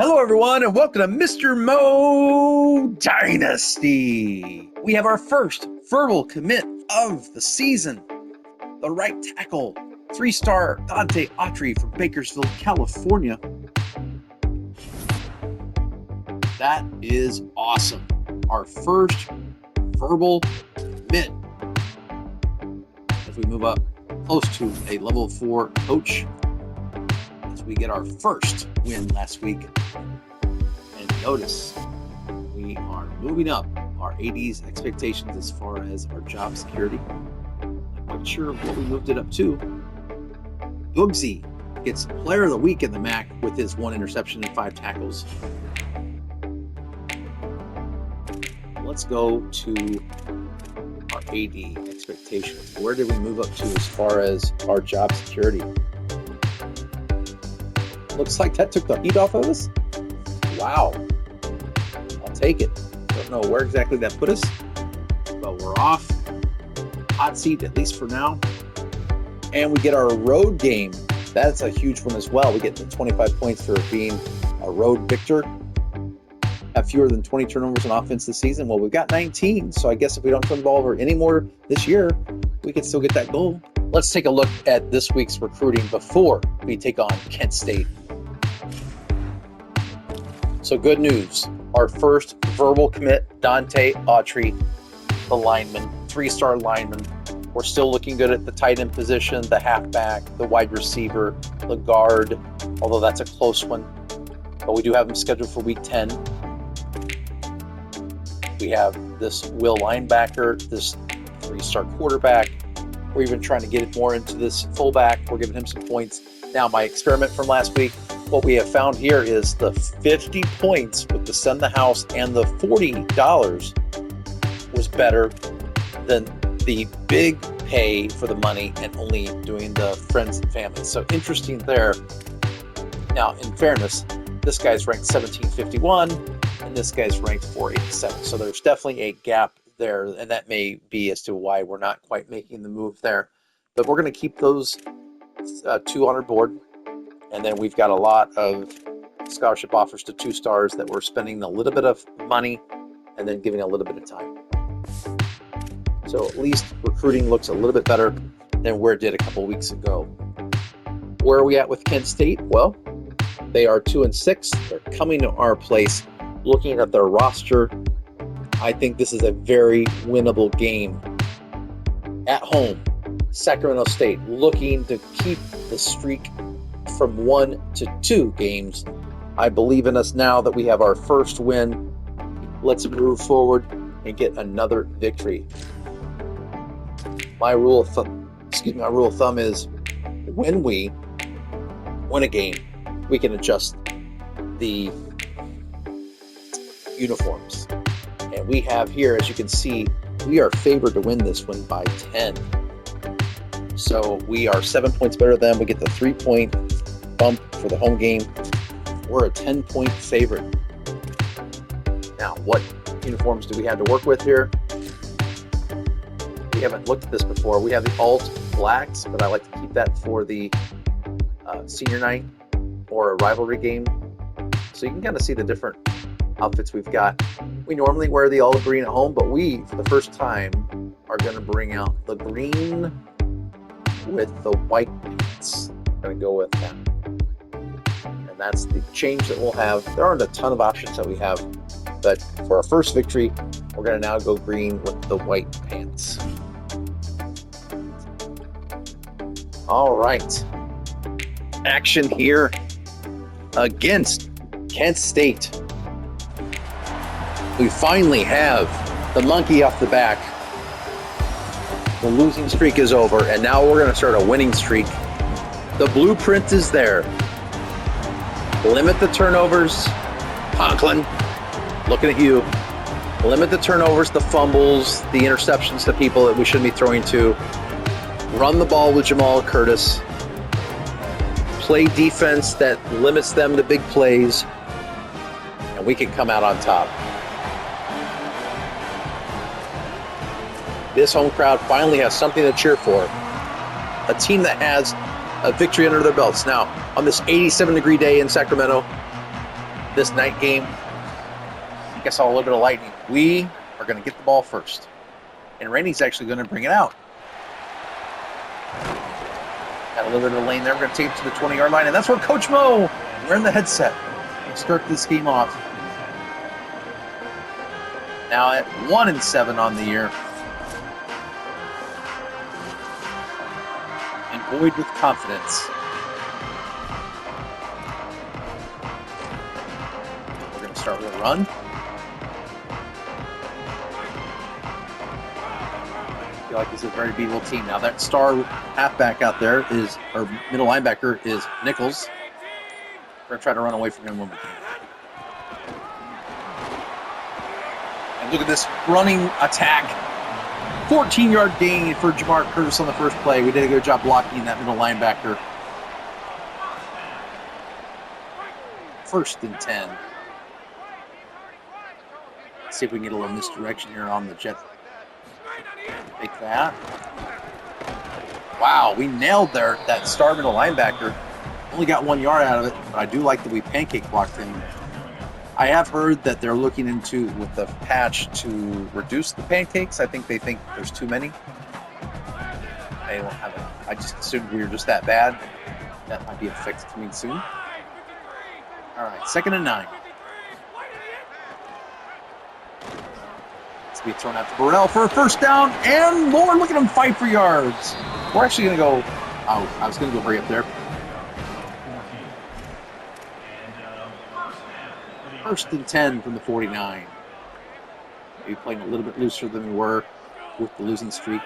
Hello, everyone, and welcome to Mr. Mo Dynasty. We have our first verbal commit of the season. The right tackle, 3-star Dante Autry from Bakersfield, California. That is awesome. Our first verbal commit. As we move up close to a level 4 coach, as we get our first win last week. And notice we are moving up our AD's expectations as far as our job security. I'm not sure what we moved it up to. Boogsy gets player of the week in the MAC with his 1 interception and 5 tackles. Let's go to our AD expectations. Where did we move up to as far as our job security? Looks like that took the heat off of us. Wow. I'll take it. Don't know where exactly that put us, but we're off. Hot seat, at least for now. And we get our road game. That's a huge one as well. We get the 25 points for being a road victor. Have fewer than 20 turnovers on offense this season. Well, we've got 19, so I guess if we don't turn the ball over anymore this year, we can still get that goal. Let's take a look at this week's recruiting before we take on Kent State. So good news. Our first verbal commit, Dante Autry, the lineman, 3-star lineman. We're still looking good at the tight end position, the halfback, the wide receiver, the guard, although that's a close one. But we do have him scheduled for week 10. We have this Will linebacker, this 3-star quarterback. We're even trying to get it more into this fullback. We're giving him some points. Now, my experiment from last week, what we have found here is the 50 points with the send the house and the $40 was better than the big pay for the money and only doing the friends and family. So interesting there. Now, in fairness, this guy's ranked 1751 and this guy's ranked 487. So there's definitely a gap there, and that may be as to why we're not quite making the move there. But we're going to keep those 2 on our board. And then we've got a lot of scholarship offers to 2 stars that we're spending a little bit of money and then giving a little bit of time. So at least recruiting looks a little bit better than where it did a couple weeks ago. Where are we at with Kent State? Well, they are 2-6. They're coming to our place. Looking at their roster, I think this is a very winnable game. At home, Sacramento State looking to keep the streak from 1 to 2 games. I believe in us now that we have our first win. Let's move forward and get another victory. My rule of thumb is when we win a game, we can adjust the uniforms. And we have here, as you can see, we are favored to win this one by 10. So we are 7 points better than them. We get the 3-point bump for the home game. We're a 10-point favorite. Now, what uniforms do we have to work with here? We haven't looked at this before. We have the alt blacks, but I like to keep that for the senior night or a rivalry game. So you can kind of see the different outfits we've got. We normally wear the olive green at home, but we, for the first time, are going to bring out the green with the white pants. I'm going to go with that. And that's the change that we'll have. There aren't a ton of options that we have, but for our first victory, we're going to now go green with the white pants. All right. Action here against Kent State. We finally have the monkey off the back. The losing streak is over, and now we're going to start a winning streak. The blueprint is there. Limit the turnovers. Conklin, looking at you. Limit the turnovers, the fumbles, the interceptions to people that we shouldn't be throwing to. Run the ball with Jamal Curtis. Play defense that limits them to big plays. And we can come out on top. This home crowd finally has something to cheer for. A team that has a victory under their belts. Now, on this 87-degree day in Sacramento, this night game, I guess I'll a little bit of lightning. We are going to get the ball first. And Randy's actually going to bring it out. Got a little bit of a lane there. We're going to take it to the 20-yard line. And that's where Coach Mo, wearing the headset, will start this game off. Now at 1-7 on the year. And Boyd with confidence. We're going to start with a run. I feel like this is a very beatable team. Now that star halfback out there is, or middle linebacker is Nichols. We're going to try to run away from him when we can. And look at this running attack. 14-yard gain for Jamar Curtis on the first play. We did a good job blocking that middle linebacker. 1st and 10. Let's see if we can get a little misdirection here on the jet. Take that. Wow, we nailed that star middle linebacker. Only got 1 yard out of it, but I do like that we pancake blocked him. I have heard that they're looking into, with the patch, to reduce the pancakes. I think they think there's too many. They don't have it. I just assumed we were just that bad. That might be a fix coming soon. All right, 2nd and 9. Be thrown out to Burrell for a first down and more. Look at him fight for yards. We're actually going to go out. I was going to go hurry up there. 1st and 10 from the 49. Maybe playing a little bit looser than we were with the losing streak.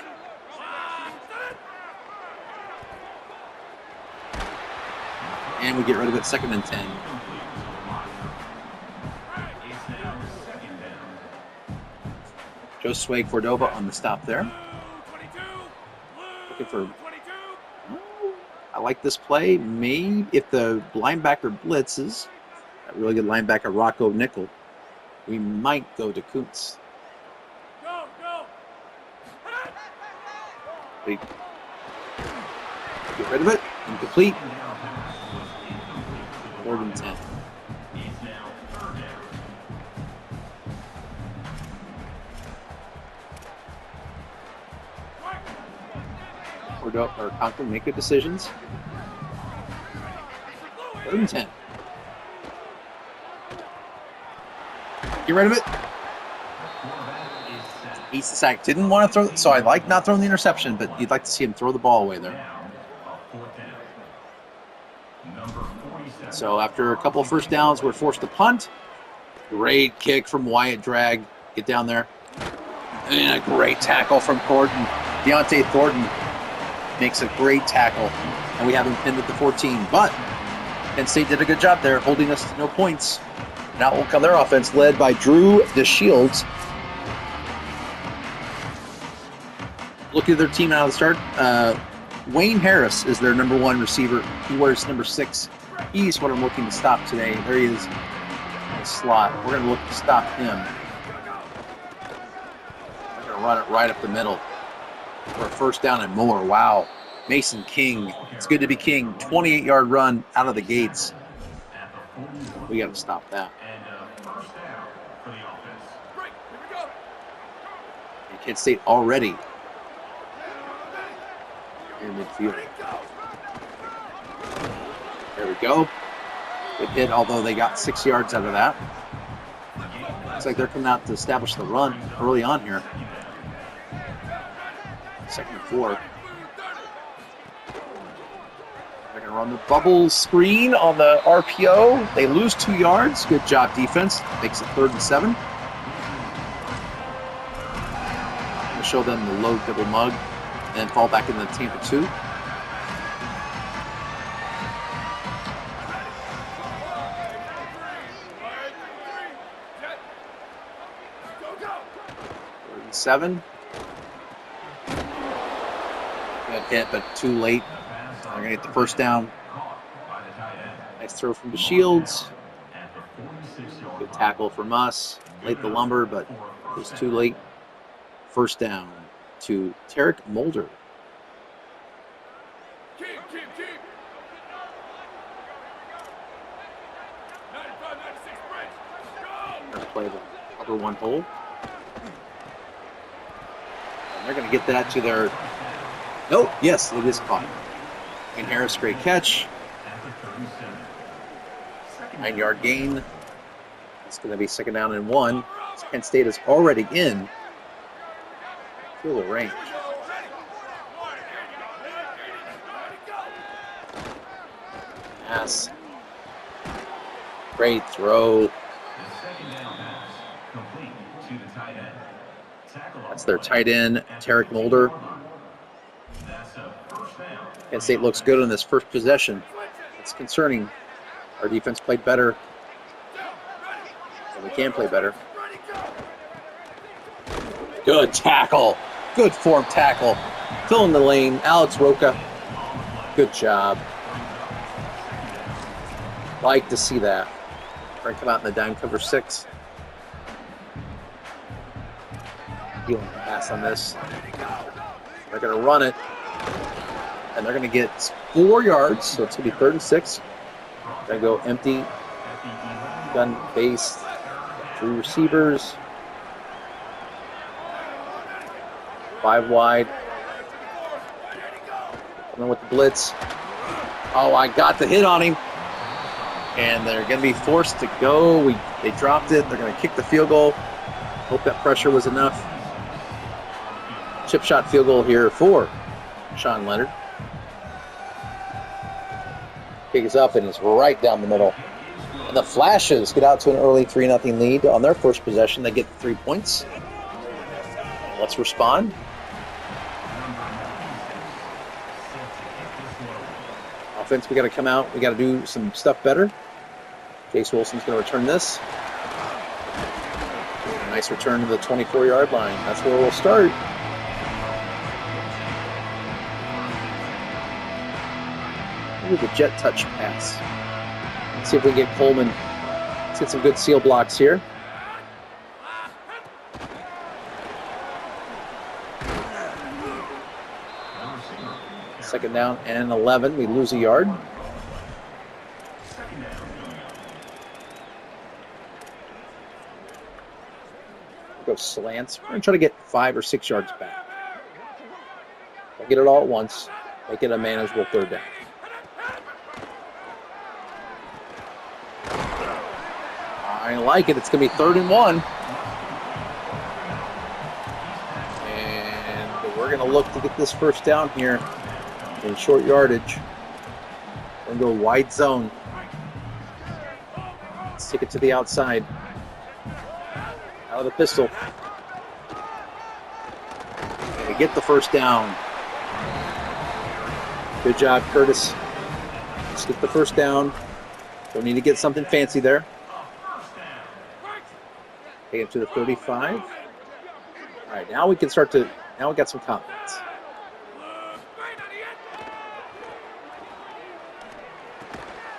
And we get rid of it. 2nd and 10. Josue Cordova on the stop there. Looking for... I like this play. Maybe if the linebacker blitzes, that really good linebacker Rocco Nickel, we might go to Kuntz. Get rid of it. Incomplete. 3rd and 10. Or Conklin make good decisions. 3rd and 10. Get rid of it. He's the sack. Didn't want to throw, so I like not throwing the interception, but you'd like to see him throw the ball away there. So after a couple of first downs, we're forced to punt. Great kick from Wyatt Drag. Get down there. And a great tackle from Thornton. Deontay Thornton makes a great tackle, and we have him pinned at the 14. But Penn State did a good job there, holding us to no points. Now will come their offense, led by Drew DeShields. Look at their team out of the start. Wayne Harris is their number 1 receiver. He wears number 6. He's what I'm looking to stop today. There he is in the slot. We're going to look to stop him. We're going to run it right up the middle for a first down and more. Wow. Mason King. It's good to be King. 28-yard run out of the gates. We got to stop that. And Kent State already in midfield. There we go. Good hit, although they got 6 yards out of that. Looks like they're coming out to establish the run early on here. 2nd and 4. They're going to run the bubble screen on the RPO. They lose 2 yards. Good job, defense. Makes it 3rd and 7. I'm going to show them the low double mug and then fall back in the Tampa 2. Third and 7. Good hit, but too late. They're going to get the first down. Nice throw from the Shields. Good tackle from us. Late the lumber, but it was too late. First down to Tarek Mulder. Let's play the other one hole. And they're going to get that to their... Nope, yes, it is caught. And Harris, great catch. 9-yard gain. It's going to be 2nd down and 1. Kent State is already in field goal range. Pass. Great throw. That's their tight end, Tarek Mulder. Kent State looks good on this first possession. It's concerning. Our defense played better. And we can play better. Good tackle. Good form tackle. Filling the lane. Alex Roca. Good job. Like to see that. We're going to come out in the dime cover 6. Dealing pass on this. They're going to run it. And they're going to get 4 yards. So it's going to be 3rd and 6. Going to go empty. Gun base. 3 receivers. 5 wide. Coming with the blitz. Oh, I got the hit on him. And they're going to be forced to go. They dropped it. They're going to kick the field goal. Hope that pressure was enough. Chip shot field goal here for Sean Leonard. Kick is up and it's right down the middle. And the Flashes get out to an early 3-0 lead on their first possession. They get 3 points. Let's respond. Offense, we got to come out. We got to do some stuff better. Chase Wilson's going to return this. A nice return to the 24-yard line. That's where we'll start. Look at the jet touch pass. Let's see if we can get Coleman. Let's get some good seal blocks here. Second down and 11. We lose a yard. Go slants. We're going to try to get 5 or 6 yards back. Don't get it all at once. Make it a manageable 3rd down. I like it. It's going to be 3rd and 1. And we're going to look to get this first down here in short yardage. We're going to go wide zone. Let's take it to the outside. Out of the pistol. And we get the first down. Good job, Curtis. Let's get the first down. Don't need to get something fancy there. Take it to the 35. All right, now we can start to, now we got some confidence.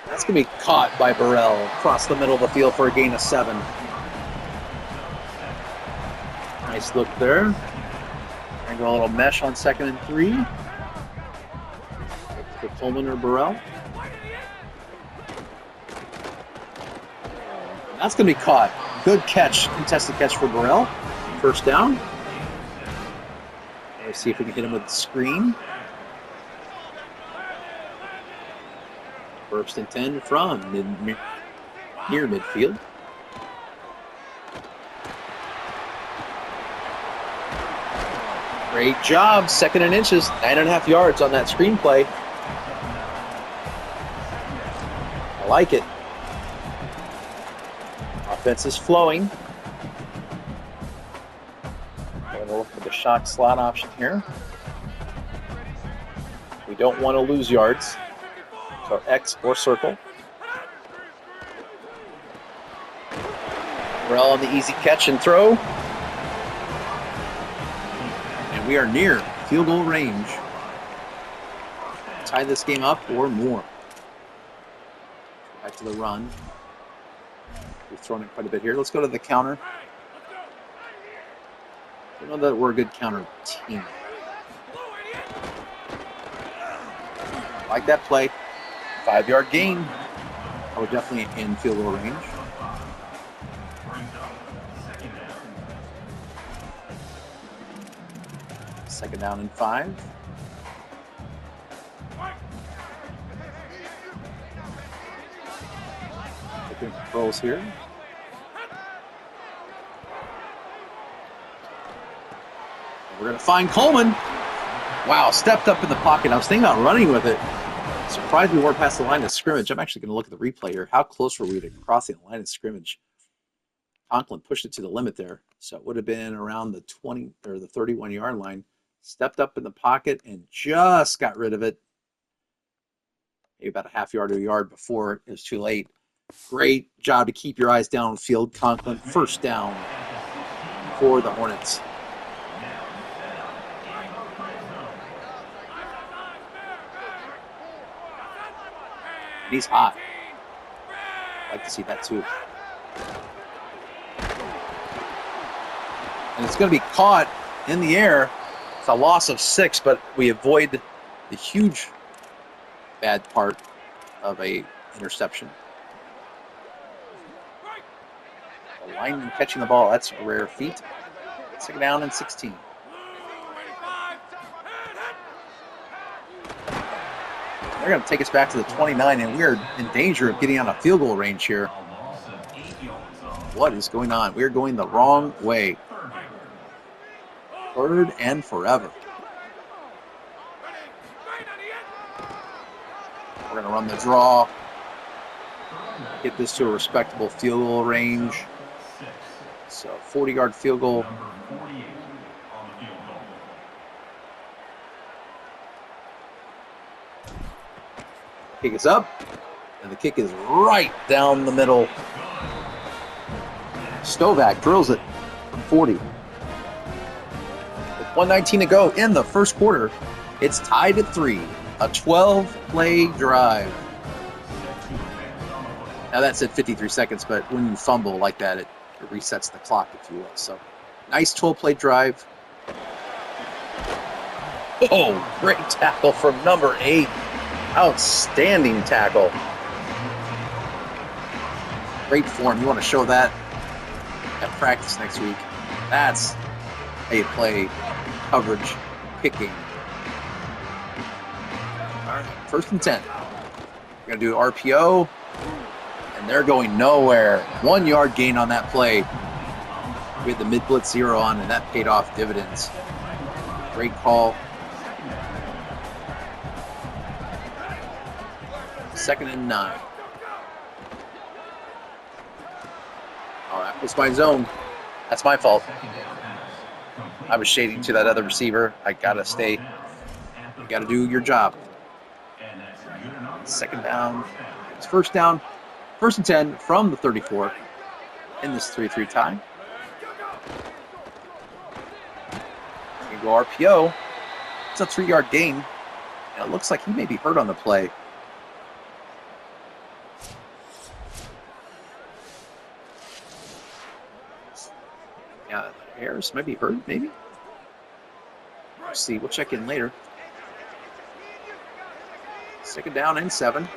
That's going to be caught by Burrell across the middle of the field for a gain of 7. Nice look there. And go a little mesh on 2nd and 3. For Coleman or Burrell. And that's going to be caught. Good catch, contested catch for Burrell. First down. Let's see if we can hit him with the screen. 1st and 10 from near midfield. Great job, 2nd and inches, 9.5 yards on that screenplay. I like it. Offense is flowing. I'm going to look for the shot slot option here. We don't want to lose yards. So X or circle. Burrell on the easy catch and throw. And we are near field goal range. Tie this game up or more. Back to the run. We've thrown it quite a bit here. Let's go to the counter. I know that we're a good counter team. Like that play. 5-yard gain. We're definitely in field goal range. Second down and 5. Looking for controls here. We're going to find Coleman. Wow, stepped up in the pocket. I was thinking about running with it. Surprised we weren't past the line of scrimmage. I'm actually going to look at the replay here. How close were we to crossing the line of scrimmage? Conklin pushed it to the limit there. So it would have been around the 20 or the 31-yard line. Stepped up in the pocket and just got rid of it. Maybe about a half yard or a yard before it was too late. Great job to keep your eyes downfield, Conklin. First down for the Hornets. He's hot. I'd like to see that too. And it's going to be caught in the air. It's a loss of 6, but we avoid the huge bad part of a interception. The lineman catching the ball, that's a rare feat. Second down and 16. They're going to take us back to the 29, and we're in danger of getting on a field goal range here. What is going on? We're going the wrong way. Third and forever. We're going to run the draw. Get this to a respectable field goal range. So 40-yard field goal. Kick is up, and the kick is right down the middle. Stovak drills it from 40. With 1:19 to go in the first quarter, it's tied at 3. A 12-play drive. Now that said 53 seconds, but when you fumble like that, it resets the clock, if you will. So, nice 12-play drive. Oh, great tackle from number 8. Outstanding tackle. Great form. You want to show that at practice next week. That's a play coverage picking. All right, 1st and 10. We're going to do RPO, and they're going nowhere. 1-yard gain on that play. We had the mid-blitz 0 on, and that paid off dividends. Great call. 2nd and 9. Oh, that was my zone. That's my fault. I was shading to that other receiver. I gotta stay. You gotta do your job. 2nd down. It's 1st down. 1st and 10 from the 34 in this 3-3 tie. We go RPO. It's a 3-yard gain. And it looks like he may be hurt on the play. Yeah, Harris might be hurt, maybe. We'll see. We'll check in later. 2nd down and 7.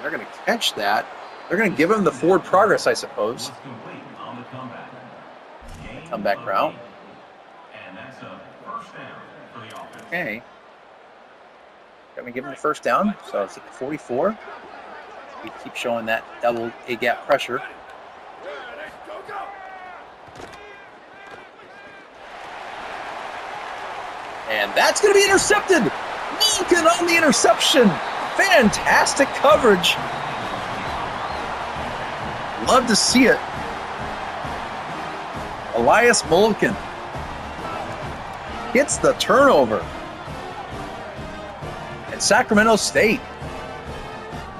They're going to catch that. They're going to give him the forward progress, I suppose. Comeback route. Okay. Going to give him the 1st down. So it's at the 44. We keep showing that double A-gap pressure. And that's going to be intercepted. Lincoln on the interception. Fantastic coverage. Love to see it. Elias Mulliken gets the turnover. And Sacramento State.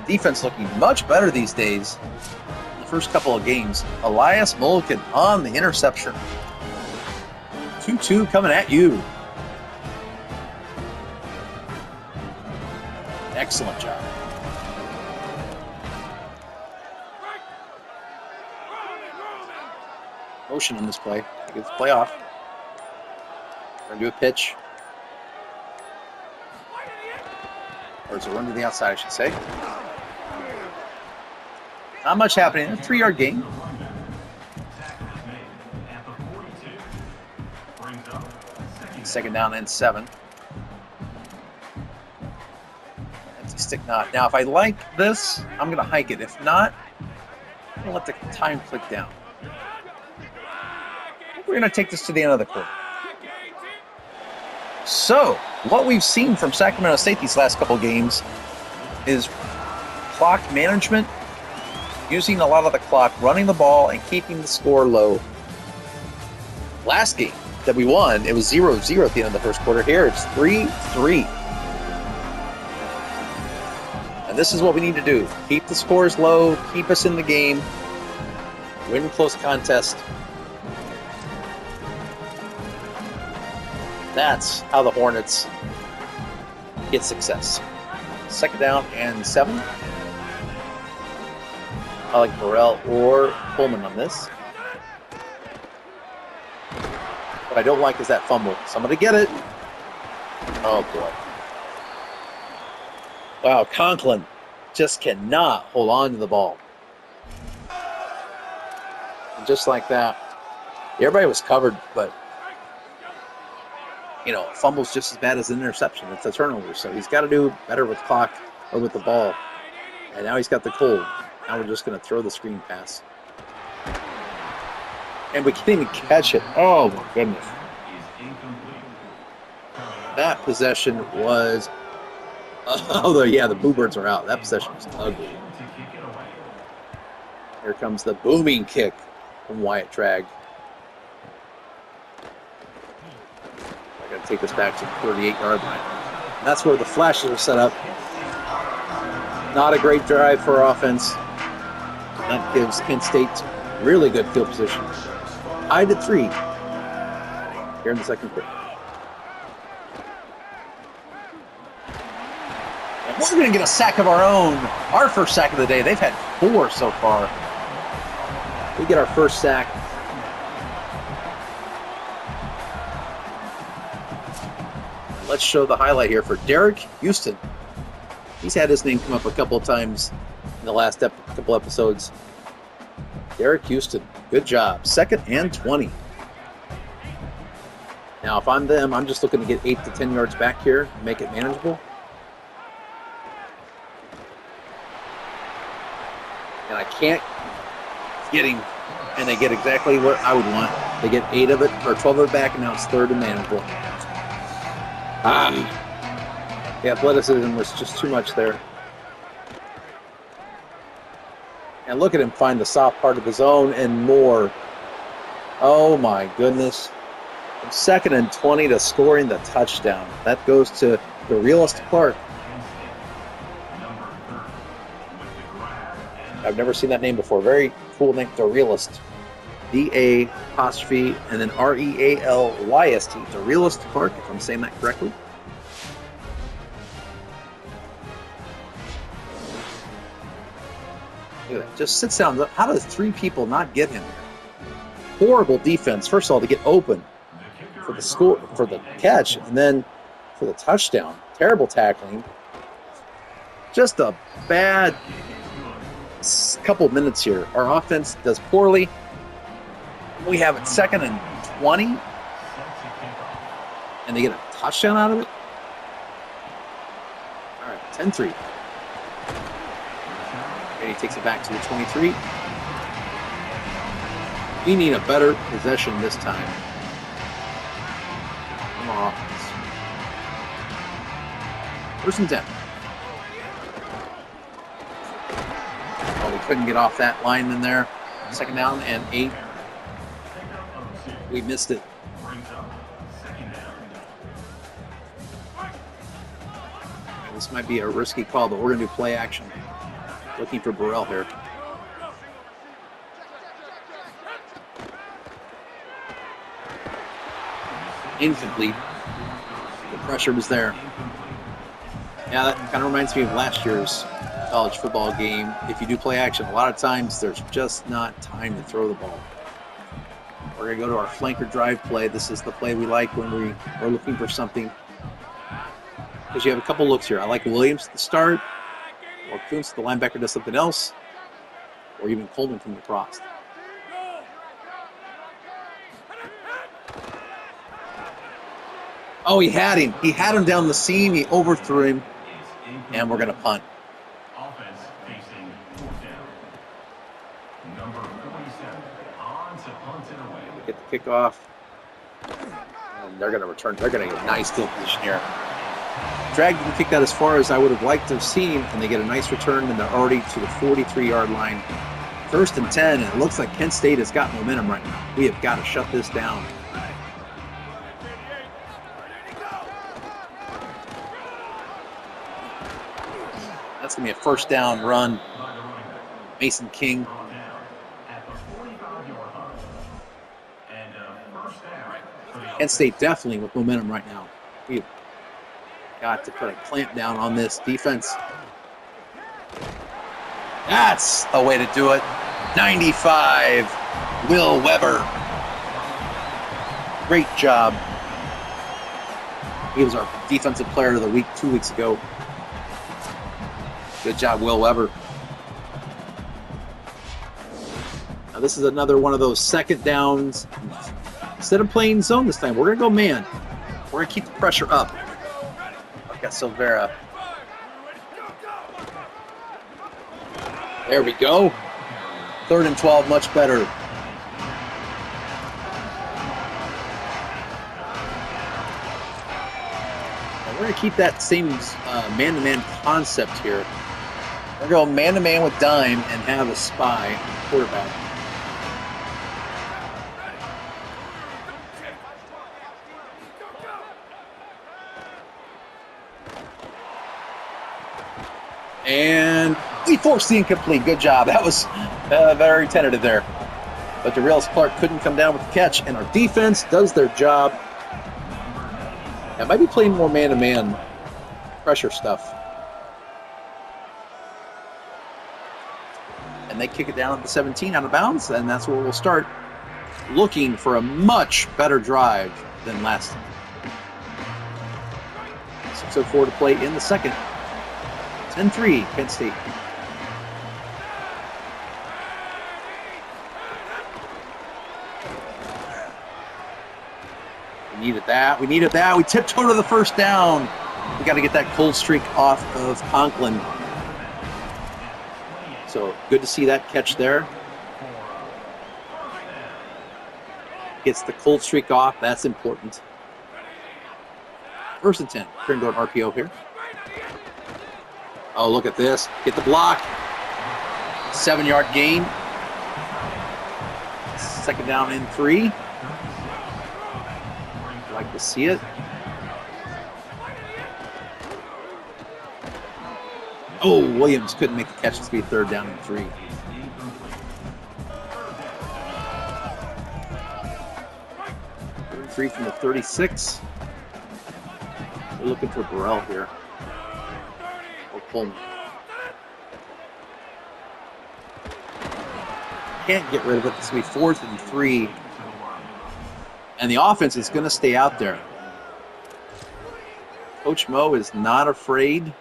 Defense looking much better these days. The first couple of games. Elias Mulliken on the interception. 2-2 coming at you. Excellent job. Motion on this play. I get the play off. We're going to do a pitch. Or it's a run to the outside, I should say. Not much happening. A 3-yard gain. Second down and 7. Empty stick not. Now, if I like this, I'm going to hike it. If not, I'm going to let the time click down. We're going to take this to the end of the quarter. So, what we've seen from Sacramento State these last couple games is clock management, using a lot of the clock, running the ball, and keeping the score low. Last game that we won, it was 0-0 at the end of the first quarter. Here, it's 3-3. And this is what we need to do. Keep the scores low, keep us in the game, win close contest. That's how the Hornets get success. Second down and 7. I like Burrell or Coleman on this. What I don't like is that fumble. Somebody get it. Oh, boy. Wow, Conklin just cannot hold on to the ball. And just like that, everybody was covered, but a fumble's just as bad as an interception. It's a turnover, so he's got to do better with clock or with the ball. And now he's got the cold. Now we're just going to throw the screen pass. And we can't even catch it. Oh, my goodness. That possession was... the Boo Birds are out. That possession was ugly. Here comes the booming kick from Wyatt Tragg. I got to take this back to the 38-yard line. That's where the flashes are set up. Not a great drive for offense. That gives Kent State really good field position. Tied at 3 here in the second quarter. And we're going to get a sack of our own. Our first sack of the day. They've had 4 so far. We get our first sack. Let's show the highlight here for Derek Houston. He's had his name come up a couple of times in the last couple episodes. Derek Houston, good job. Second and 20. Now, if I'm them, I'm just looking to get 8 to 10 yards back here and make it manageable. And I can't get him, and they get exactly what I would want. They get 8 of it, or 12 of it back, and now it's third and manageable. The athleticism was just too much there. And look at him find the soft part of the zone and more. Oh my goodness. From second and 20 to scoring the touchdown. That goes to the realist Clark. I've never seen that name before. Very cool name, the realist. D-A apostrophe and then R-E-A-L-Y-S-T. The realist Clark, if I'm saying that correctly. Look at that. Just sits down. How does 3 people not get him there? Horrible defense. First of all, to get open for the score, for the catch, and then for the touchdown. Terrible tackling. Just a bad couple of minutes here. Our offense does poorly. We have it second and 20, and they get a touchdown out of it. All right, 10-3. He takes it back to the 23. We need a better possession this time from our offense. First and 10. Oh, we couldn't get off that line in there. Second down and 8. We missed it. This might be a risky call, but we're going to do play action. Looking for Burrell here. Incomplete. The pressure was there. Yeah, that kind of reminds me of last year's college football game. If you do play action, a lot of times there's just not time to throw the ball. We're going to go to our flanker drive play. This is the play we like when we are looking for something. Because you have a couple looks here. I like Williams at the start, or Kuntz, the linebacker, does something else, or even Coleman from the cross. Oh, he had him. He had him down the seam. He overthrew him. And we're going to punt. Offense facing fourth down. Number 47 on to punt it away. Get the kickoff. And they're going to return. They're going to get a nice field position here. Drag didn't kick that as far as I would have liked to have seen, and they get a nice return, and they're already to the 43-yard line. 1st and 10, and it looks like Kent State has got momentum right now. We have got to shut this down. That's going to be a first down run. Mason King. Kent State definitely with momentum right now. We've got to put a clamp down on this defense. That's a way to do it. 95, Will Weber. Great job. He was our defensive player of the week 2 weeks ago. Good job, Will Weber. Now this is another one of those second downs. Instead of playing zone this time, we're going to go man. We're going to keep the pressure up. I've got Silvera. There we go. 3rd and 12, much better. Now we're going to keep that same man-to-man concept here. We're going to go man-to-man with dime and have a spy quarterback. And we forced the incomplete. Good job. That was very tentative there. But DeReal Clark couldn't come down with the catch, and our defense does their job. I might be playing more man-to-man pressure stuff. And they kick it down at the 17 out of bounds, and that's where we'll start looking for a much better drive than last time. 6:04 to play in the second. 10-3, Kent State. We needed that. We needed that. We tiptoed to the first down. We got to get that cold streak off of Conklin. So good to see that catch there. Gets the cold streak off. That's important. 1st and 10. We're going to go an RPO here. Oh, look at this. Get the block. 7-yard gain. 2nd down and 3. Like to see it. Oh, Williams couldn't make the catch. It's going to be 3rd down and 3. Three from the 36. We're looking for Burrell here. Pullman. Can't get rid of it. It's going to be 4th and 3. And the offense is going to stay out there. Coach Mo is not afraid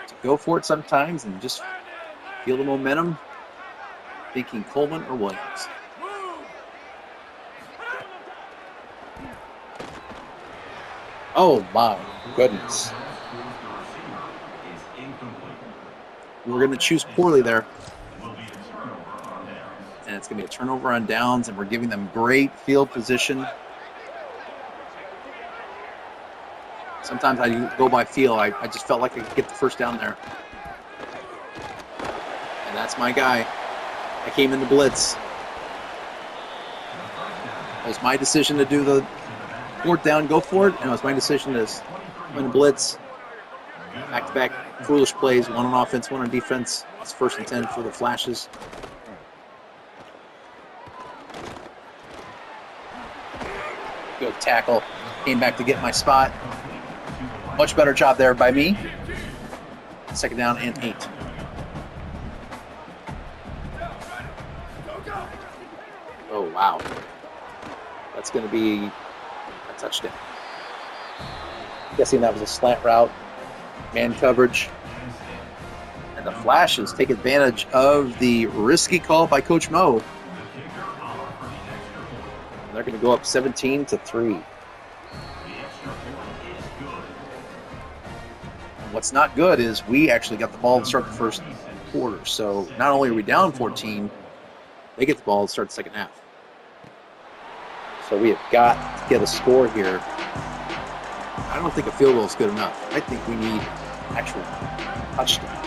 to go for it sometimes and just feel the momentum, thinking Coleman or Williams. Oh my goodness. We're going to choose poorly there. And it's going to be a turnover on downs, and we're giving them great field position. Sometimes I go by feel. I just felt like I could get the first down there. And that's my guy. I came in the blitz. It was my decision to do the 4th down, go for it, and it was my decision to come in the blitz. Back-to-back foolish plays, one on offense, one on defense. It's 1st and 10 for the Flashes. Good tackle. Came back to get my spot. Much better job there by me. 2nd down and 8. Oh, wow. That's going to be a touchdown. Guessing that was a slant route. Man coverage. And the Flashes take advantage of the risky call by Coach Mo. They're going to go up 17-3. what's not good is we actually got the ball to start the first quarter. So not only are we down 14, they get the ball to start the second half. So we have got to get a score here. I don't think a field goal is good enough. I think we need actual touchdown.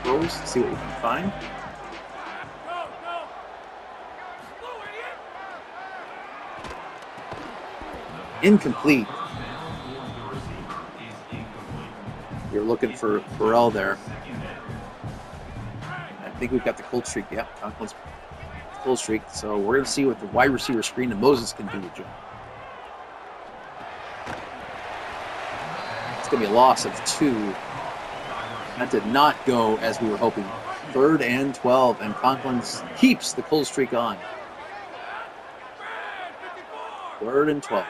Throws, see what we can find. Incomplete. You're looking for Burrell there. I think we've got the cold streak. Yeah, Conklin's cold streak. So we're going to see what the wide receiver screen and Moses can do with Joe. It's going to be a loss of 2. That did not go as we were hoping. 3rd and 12, and Conklin keeps the cold streak on. 3rd and 12.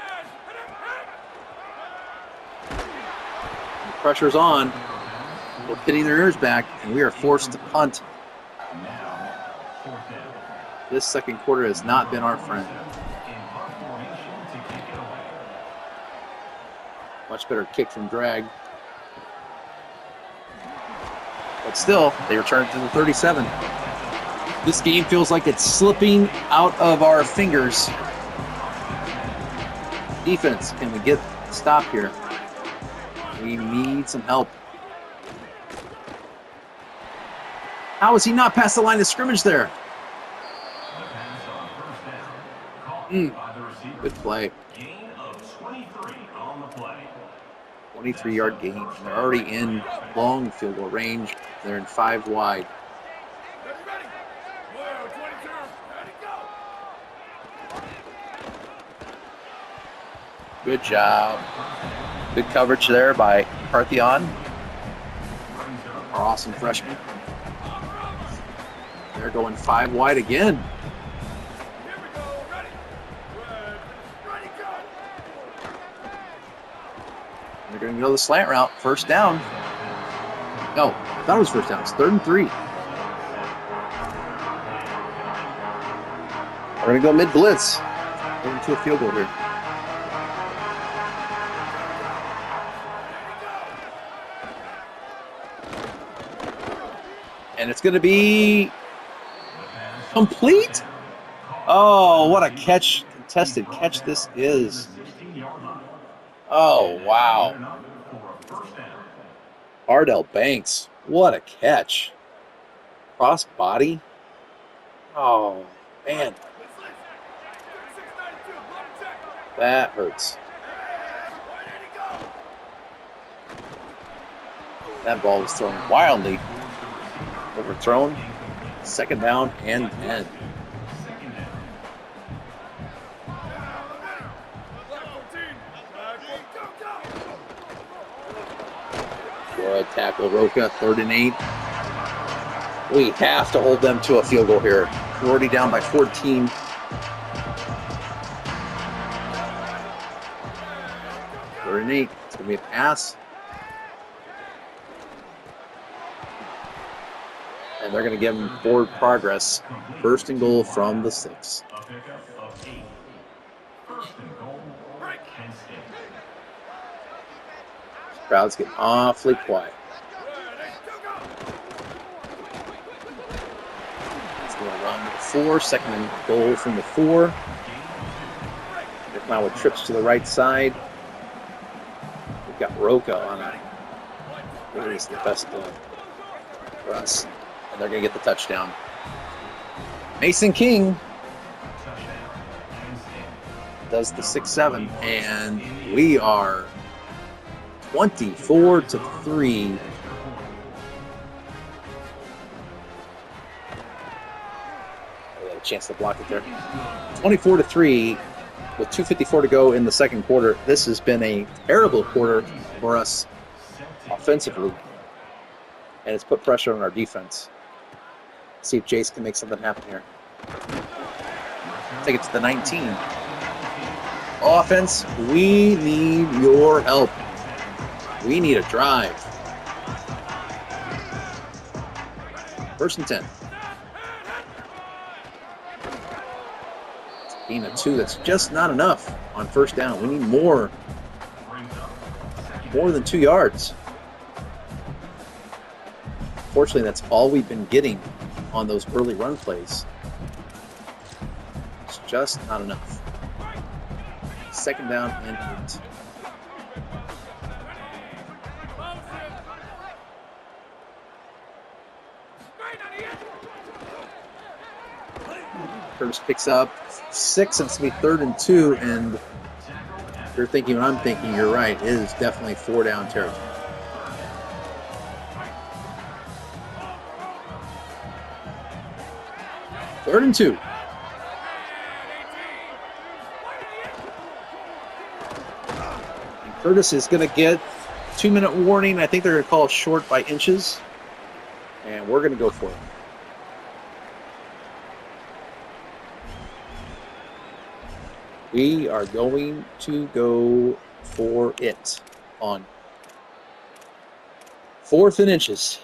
The pressure's on. We're pitting their ears back, and we are forced to punt. This second quarter has not been our friend. Much better kick from drag. But still, they return to the 37. This game feels like it's slipping out of our fingers. Defense, can we get a stop here? We need some help. How is he not past the line of scrimmage there? Good play. 23-yard gain. They're already in long field goal range. They're in 5 wide. Good job. Good coverage there by Parthion, our awesome freshman. They're going 5 wide again. They're going to go the slant route. First down. No, I thought it was first down. It's 3rd and 3. We're going to go mid-blitz. Going to a field goal here. And it's going to be complete. Oh, what a catch. Contested catch this is. Oh, wow. Ardell Banks. What a catch. Cross body. Oh, man. That hurts. That ball was thrown wildly. Overthrown. 2nd down and 10. Good tackle, Roca. 3rd and 8. We have to hold them to a field goal here. We're already down by 14. Third and 8. It's going to be a pass. And they're going to give them forward progress. 1st and goal from the 6. Crowd's getting awfully quiet. It's going to run to the 4. 2nd and goal from the 4. They come out with trips to the right side. We've got Roca on it. Really is the best for us. And they're going to get the touchdown. Mason King does the 6-7, and we are 24-3. I got a chance to block it there. 24-3 with 2:54 to go in the second quarter. This has been a terrible quarter for us offensively, and it's put pressure on our defense. See if Jace can make something happen here. Take it to the 19. Offense, we need your help. We need a drive. 1st and 10. Being a 2, that's just not enough on 1st down. We need more. more than 2 yards. Fortunately, that's all we've been getting on those early run plays. It's just not enough. 2nd down and 8. Curtis picks up 6, and it's going to be 3rd and 2, and if you're thinking what I'm thinking, you're right. It is definitely 4-down territory. Third and 2. And Curtis is going to get 2-minute warning. I think they're going to call short by inches, and we're going to go for it. We are going to go for it on 4th and inches.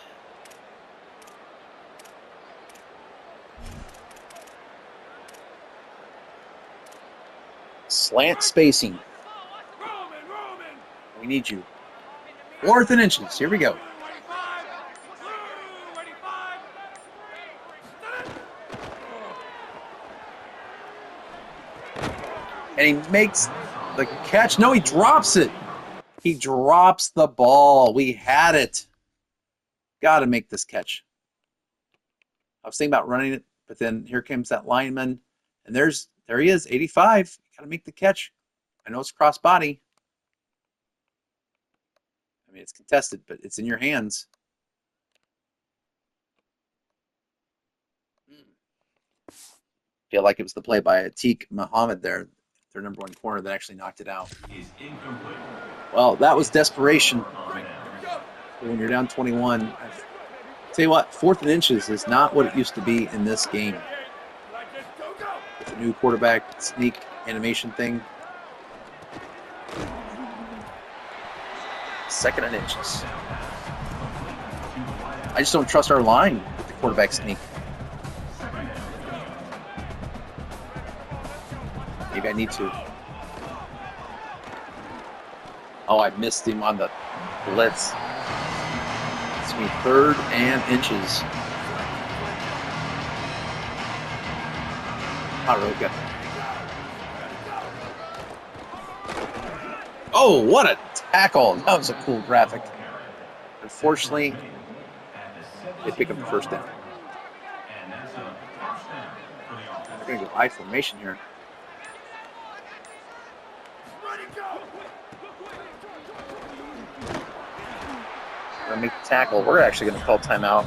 Slant spacing. We need you. 4th and inches. Here we go. And he makes the catch. No, he drops it. He drops the ball. We had it. Got to make this catch. I was thinking about running it, but then here comes that lineman. And there he is, 85. Got to make the catch. I know it's cross body. I mean, it's contested, but it's in your hands. Feel like it was the play by Atiq Muhammad there, their number 1 corner, that actually knocked it out. Well, that was desperation. When you're down 21, I'll tell you what, 4th and inches is not what it used to be in this game. With the new quarterback sneak animation thing. 2nd and inches. I just don't trust our line with the quarterback sneak. Maybe I need to. Oh, I missed him on the blitz. It's going to be 3rd and inches. Not really good. Oh, what a tackle. That was a cool graphic. Unfortunately, they pick up the 1st down. They're going to go I formation here. We're going to make the tackle. We're actually going to call timeout.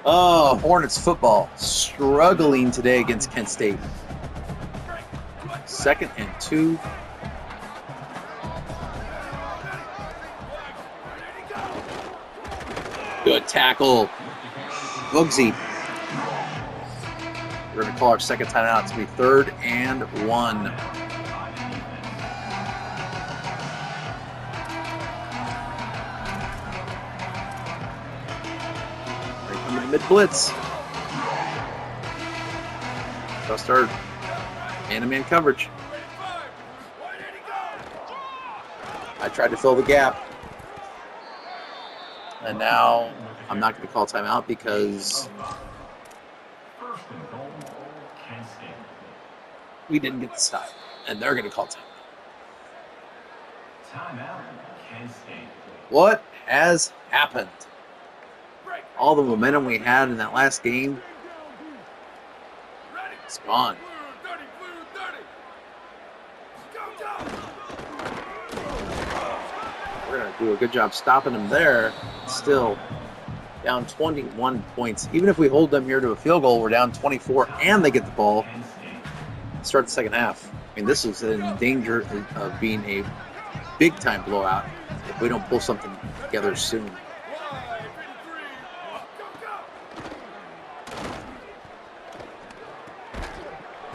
Oh, Hornets football struggling today against Kent State. 2nd and 2. Good tackle. Bugsy. We're going to call our 2nd timeout. It's going to be 3rd and 1. Mid-blitz. Trust our man-to-man coverage. I tried to fill the gap. And now I'm not going to call timeout because we didn't get the stop. And they're going to call timeout. What has happened? All the momentum we had in that last game, it's gone. We're going to do a good job stopping them there. Still down 21 points. Even if we hold them here to a field goal, we're down 24 and they get the ball. Start the 2nd half. I mean, this is in danger of being a big-time blowout if we don't pull something together soon.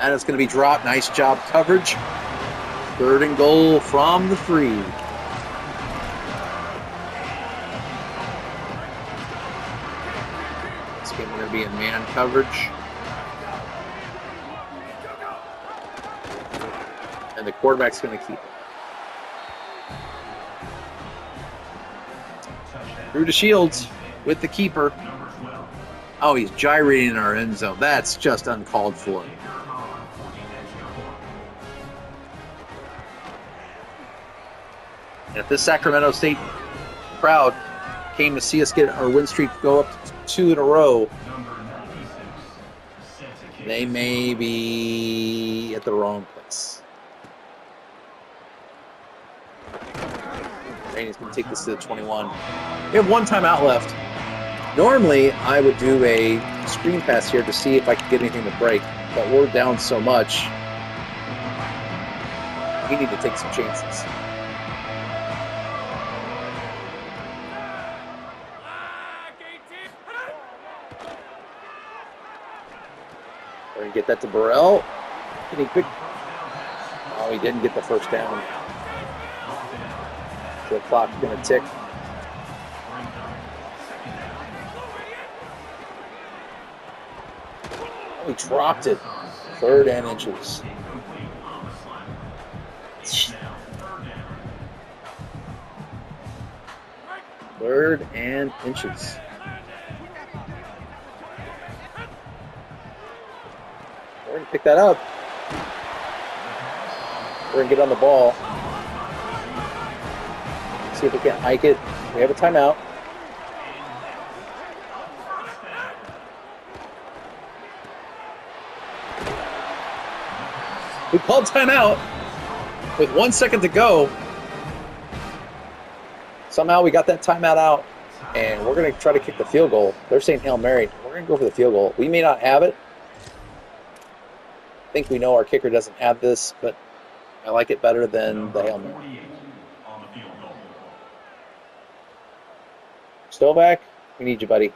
And it's going to be dropped. Nice job coverage. 3rd and goal from the 3. It's going to be a man coverage. And the quarterback's going to keep it. Through to Shields with the keeper. Oh, he's gyrating in our end zone. That's just uncalled for. And if this Sacramento State crowd came to see us get our win streak go up to 2 in a row, they may be at the wrong place. Rainey's going to take this to the 21. We have one timeout left. Normally, I would do a screen pass here to see if I could get anything to break, but we're down so much. We need to take some chances. We're going to get that to Burrell. Can he pick? Oh, he didn't get the first down. The clock's going to tick. Oh, he dropped it. 3rd and inches. Third and inches. We're going to pick that up. We're going to get on the ball. See if we can hike it. We have a timeout. We called timeout with 1 second to go. Somehow we got that timeout out, and we're going to try to kick the field goal. They're saying Hail Mary. We're going to go for the field goal. We may not have it. I think we know our kicker doesn't have this, but I like it better than the Hail Mary. Stovak, we need you, buddy.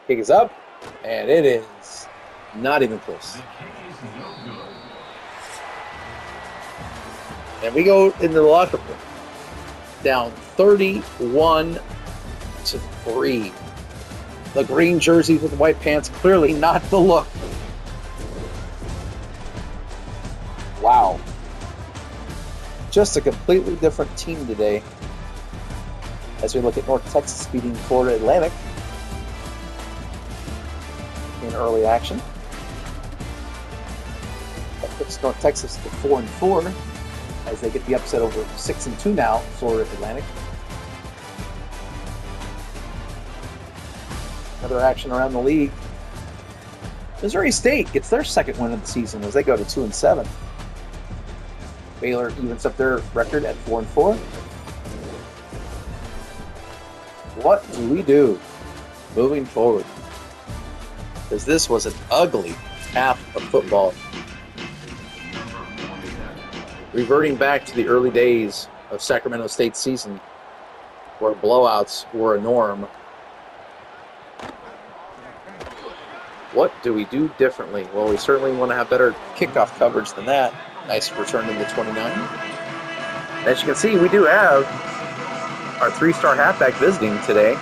Kick is up, and it is not even close. And we go into the locker room down 31-3. The green jersey with the white pants, clearly not the look. Wow. Just a completely different team today as we look at North Texas beating Florida Atlantic in early action. That puts North Texas to 4-4 as they get the upset over 6-2 now, Florida Atlantic. Another action around the league. Missouri State gets their second win of the season as they go to 2-7. Baylor evens up their record at 4-4. What do we do moving forward? Because this was an ugly half of football. Reverting back to the early days of Sacramento State's season, where blowouts were a norm. What do we do differently? Well, we certainly want to have better kickoff coverage than that. Nice return in the 29. As you can see, we do have our 3-star halfback visiting today.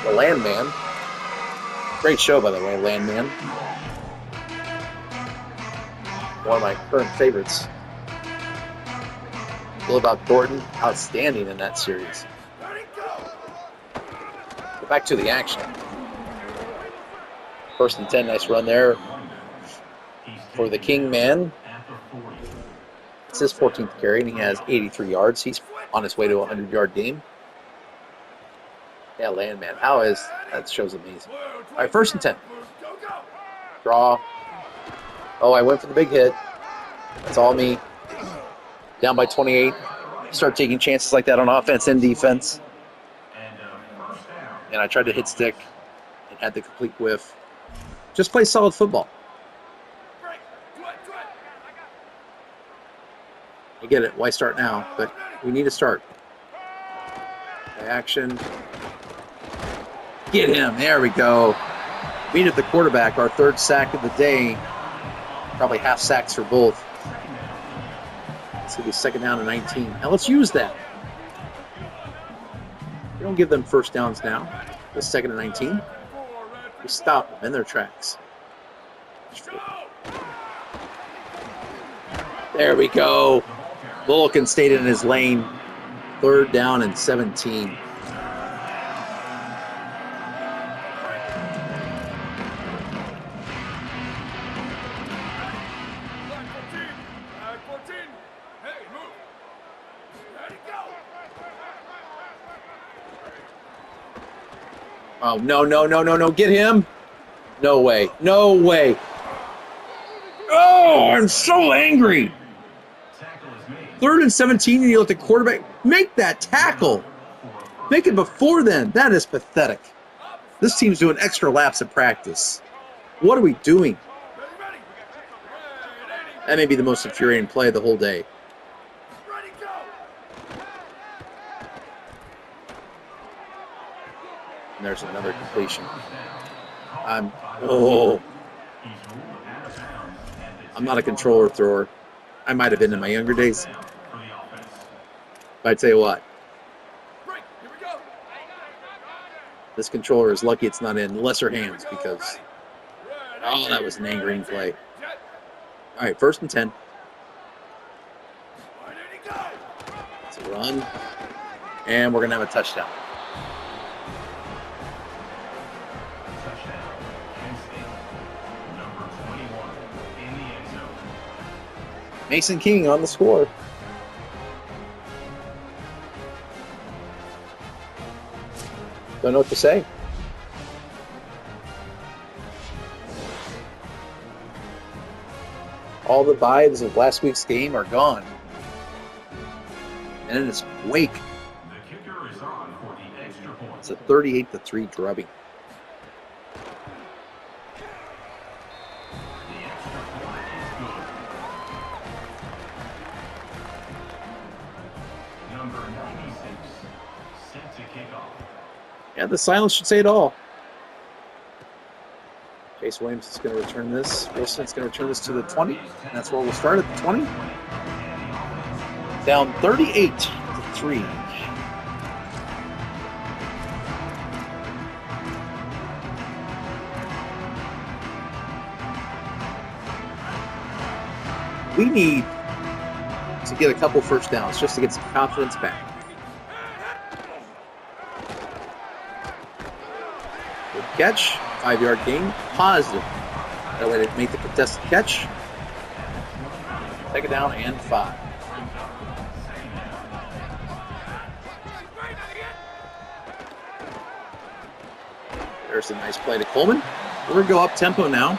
The Landman. Great show, by the way, Landman. One of my current favorites. Bill about Gordon, outstanding in that series. Go back to the action. 1st and 10, nice run there for the King man. It's his 14th carry, and he has 83 yards. He's on his way to a 100-yard game. Yeah, Landman. How is that? Show's amazing. All right, 1st and 10. Draw. Oh, I went for the big hit. That's all me. Down by 28. Start taking chances like that on offense and defense. And I tried to hit stick and had the complete whiff. Just play solid football. I get it. Why start now? But we need to start. Action. Get him. There we go. Beat at the quarterback. Our 3rd sack of the day. Probably half sacks for both. It's going to be 2nd down and 19. Now let's use that. We don't give them first downs now. The 2nd and 19. We stop them in their tracks. There we go. Bullock stayed in his lane. 3rd down and 17. Oh, no. Get him. No way. No way. Oh, I'm so angry. 3rd and 17, and you let the quarterback make that tackle. Make it before then. That is pathetic. This team's doing extra laps at practice. What are we doing? That may be the most infuriating play of the whole day. And there's another completion. I'm not a controller thrower. I might have been in my younger days. But I tell you what, this controller is lucky it's not in lesser hands because, oh, that was an angering play. All right, 1st and 10. It's a run, and we're going to have a touchdown. Mason King on the score. Don't know what to say. All the vibes of last week's game are gone. And in its wake, it's a 38-3 drubbing. Yeah, the silence should say it all. Chase Williams is going to return this. Wilson's going to return this to the 20. And that's where we'll start at the 20. Down 38-3. We need to get a couple first downs just to get some confidence back. Good catch, 5-yard gain, positive. That way they make the contested catch. Take it down and 5. There's a nice play to Coleman. We're going to go up tempo now.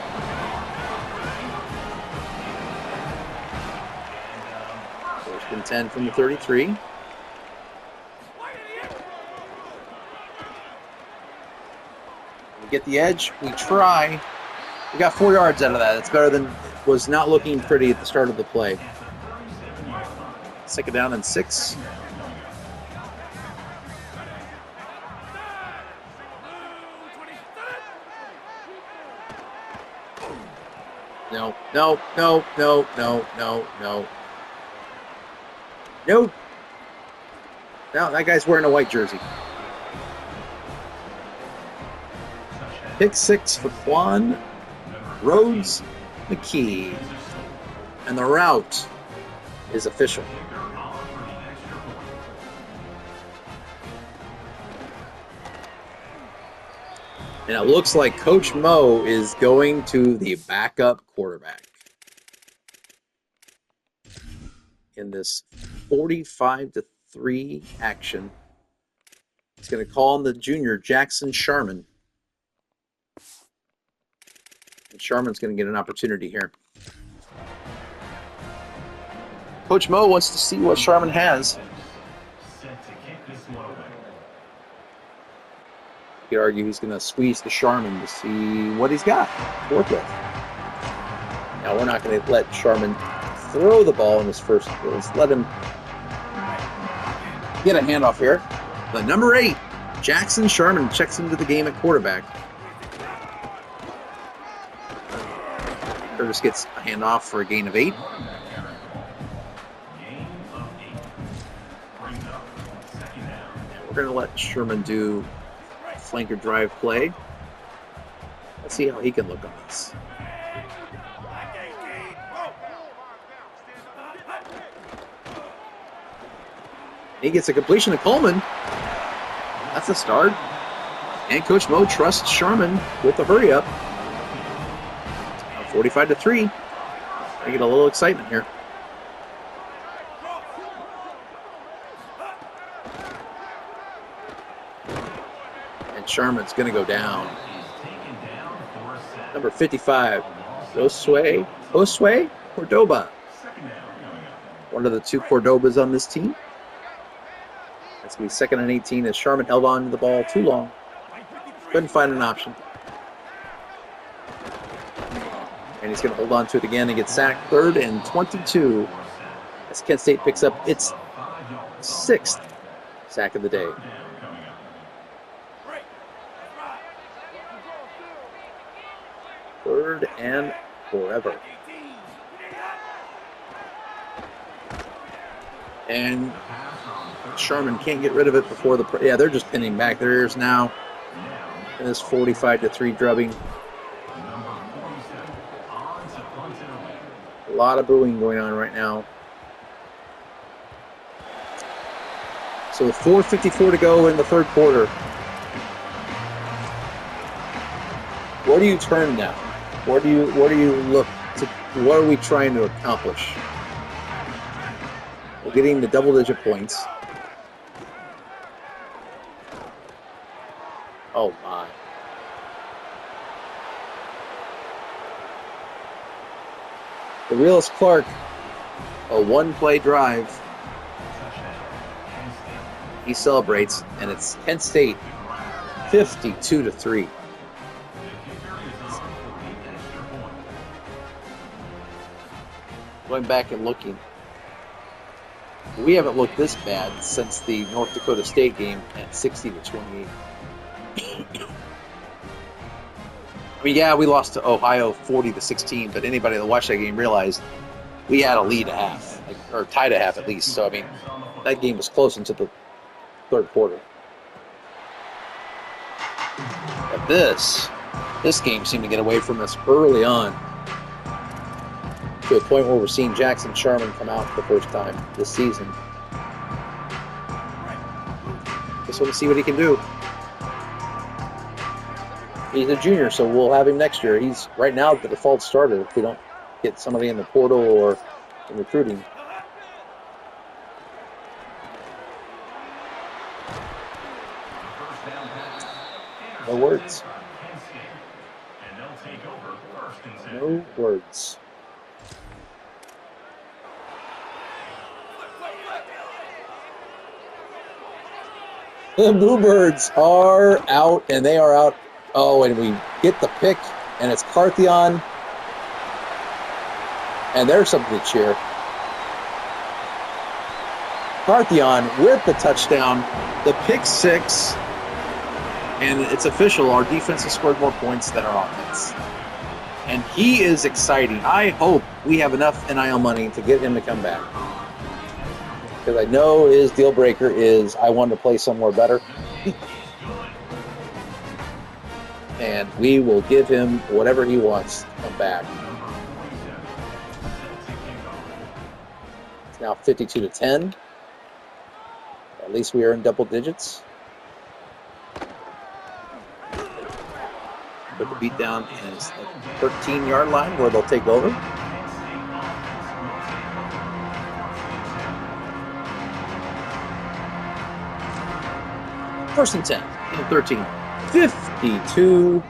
First and 10 from the 33. We get the edge. We try. We got 4 yards out of that. It's better than was not looking pretty at the start of the play. Take it down and 6. No. No, that guy's wearing a white jersey. Pick 6 for Quan Rhodes McKee. And the route is official. And it looks like Coach Mo is going to the backup quarterback in this 45-3 action. He's going to call on the junior Jackson Sharman. And Sharman's going to get an opportunity here. Coach Mo wants to see what Sharman has. You could argue he's going to squeeze the Sharman to see what he's got to work with. Now, we're not going to let Sharman throw the ball in his first. Let's let him get a handoff here. But number 8, Jackson Sharman checks into the game at quarterback. Curtis gets a handoff for a gain of 8. And we're going to let Sherman do flanker drive play. Let's see how he can look on this. He gets a completion to Coleman. That's a start. And Coach Mo trusts Sherman with the hurry up. 45-3. I get a little excitement here. And Sherman's going to go down. Number 55, Josue Cordoba. One of the two Cordobas on this team. That's going to be 2nd and 18 as Sherman held on to the ball too long. Couldn't find an option. And he's going to hold on to it again and get sacked. 3rd and 22 as Kent State picks up its 6th sack of the day. Third and forever. And Sherman can't get rid of it before the... Yeah, they're just pinning back their ears now. In this 45-3 drubbing. A lot of booing going on right now. So with 4:54 to go in the 3rd quarter. Where do you turn now? Where do you look to? What are we trying to accomplish? We're getting the double-digit points. Oh my. The realist Clark, a one-play drive. He celebrates, and it's Kent State 52-3. Going back and looking, we haven't looked this bad since the North Dakota State game at 60-28. I mean, yeah, we lost to Ohio 40-16, but anybody that watched that game realized we had a lead a half, or tied a half at least. So I mean, that game was close into the 3rd quarter. But this game seemed to get away from us early on, to a point where we're seeing Jackson Sherman come out for the first time this season. Just want to see what he can do. He's a junior, so we'll have him next year. He's right now the default starter if we don't get somebody in the portal or in recruiting. No words. No words. The Bluebirds are out, and they are out. Oh, and we get the pick, and it's Carthion. And there's something to cheer. Carthion with the touchdown, the pick 6, and it's official. Our defense has scored more points than our offense. And he is exciting. I hope we have enough NIL money to get him to come back. Because I know his deal breaker is I want to play somewhere better. And we will give him whatever he wants to come back. It's now 52-10. At least we are in double digits. Put the beat down and it's the 13-yard line where they'll take over. First and 10, 13, 52-10.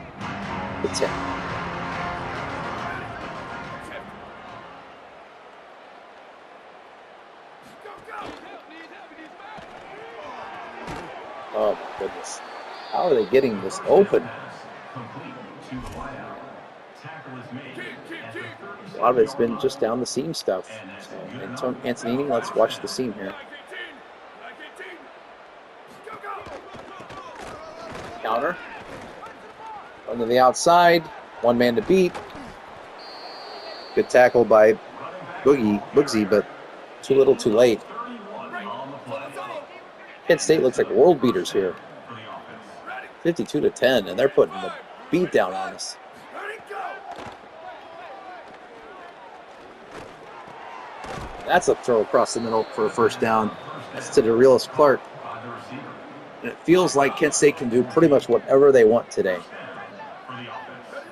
Oh my goodness. How are they getting this open? A lot of it's been just down the seam stuff. So, Antonini, let's watch the seam here. Counter. Under the outside. One man to beat. Good tackle by Boogsy, but too little too late. Kent State looks like world beaters here. 52-10, and they're putting the beat down on us. That's a throw across the middle for a first down. That's to the realist Clark. And it feels like Kent State can do pretty much whatever they want today.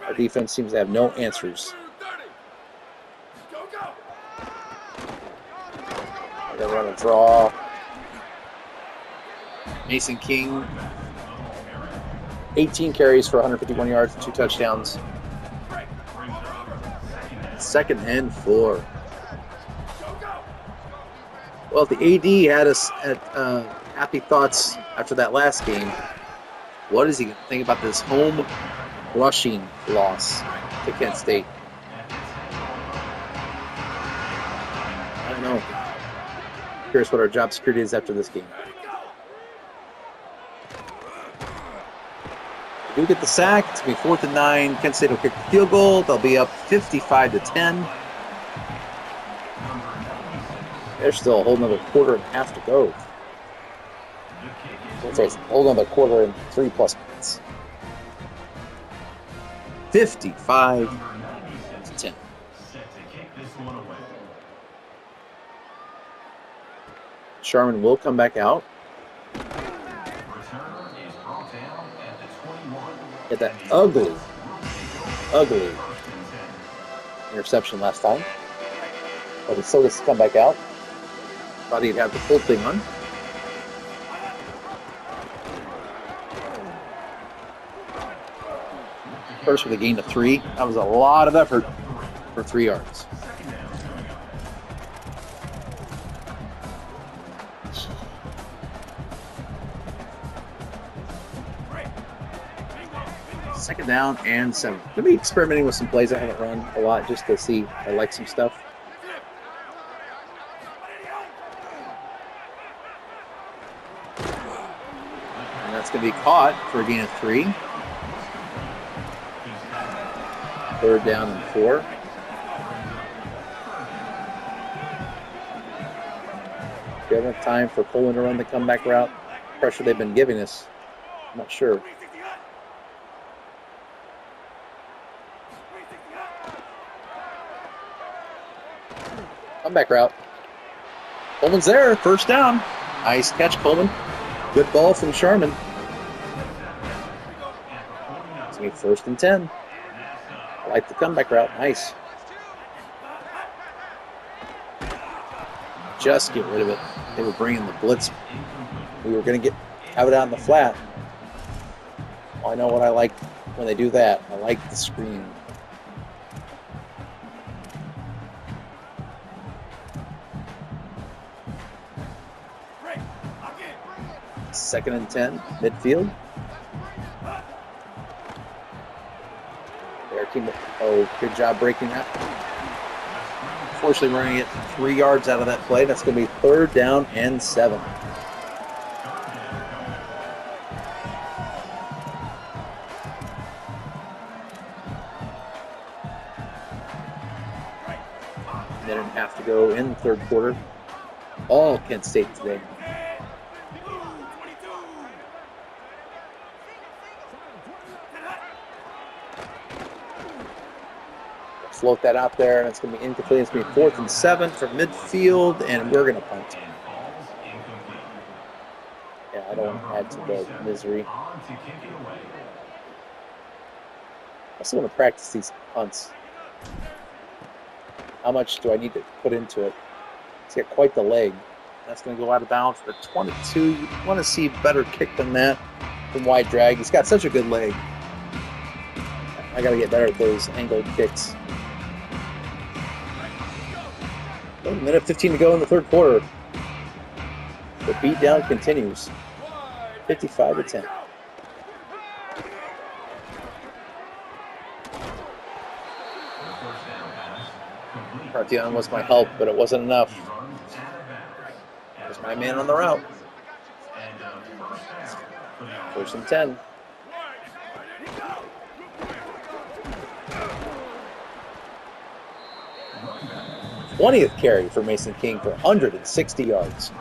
Our defense seems to have no answers. They're going to run a draw. Mason King, 18 carries for 151 yards, 2 touchdowns. 2nd and 4. Well, the AD had us at happy thoughts after that last game. What does he think about this home rushing loss to Kent State? I don't know. Curious what our job security is after this game. We do get the sack. It's going to be 4th and 9. Kent State will kick the field goal. They'll be up 55-10. There's still a whole another quarter and a half to go. Let's say it's a whole another quarter and 3+ minutes. 55-10. Sharman will come back out. Had that ugly interception last time. But he still gets to come back out. Thought he'd have the full thing on. First with a gain of 3. That was a lot of effort for 3 yards. Second down and 7. Going to be experimenting with some plays I haven't run a lot just to see if I like some stuff. And that's going to be caught for a gain of 3. 3rd down and 4. Do you have enough time for Poland to run the comeback route? Pressure they've been giving us. I'm not sure. Comeback route. Coleman's there. 1st down. Nice catch, Coleman. Good ball from Sharman. It's going to be 1st and 10. I like the comeback route. Nice. Just get rid of it. They were bringing the blitz. We were going to have it out in the flat. Well, I know what I like when they do that. I like the screen. Second and 10, midfield. Their team, good job breaking that. Unfortunately, we're going to get 3 yards out of that play. That's going to be 3rd down and 7. Minute and a half to go in the 3rd quarter. All Kent State today. Float that out there, and it's going to be incomplete. It's going to be 4th and 7 from midfield, and we're going to punt. Yeah, I don't want to add to the misery. I still want to practice these punts. How much do I need to put into it? It's got quite the leg. That's going to go out of bounds for 22. You want to see better kick than that from wide drag. He's got such a good leg. I got to get better at those angled kicks. 1 minute 15 to go in the 3rd quarter. The beatdown continues. 55-10. Cartion was my help, but it wasn't enough. There's my man on the route. 1st and 10. 20th carry for Mason King for 160 yards.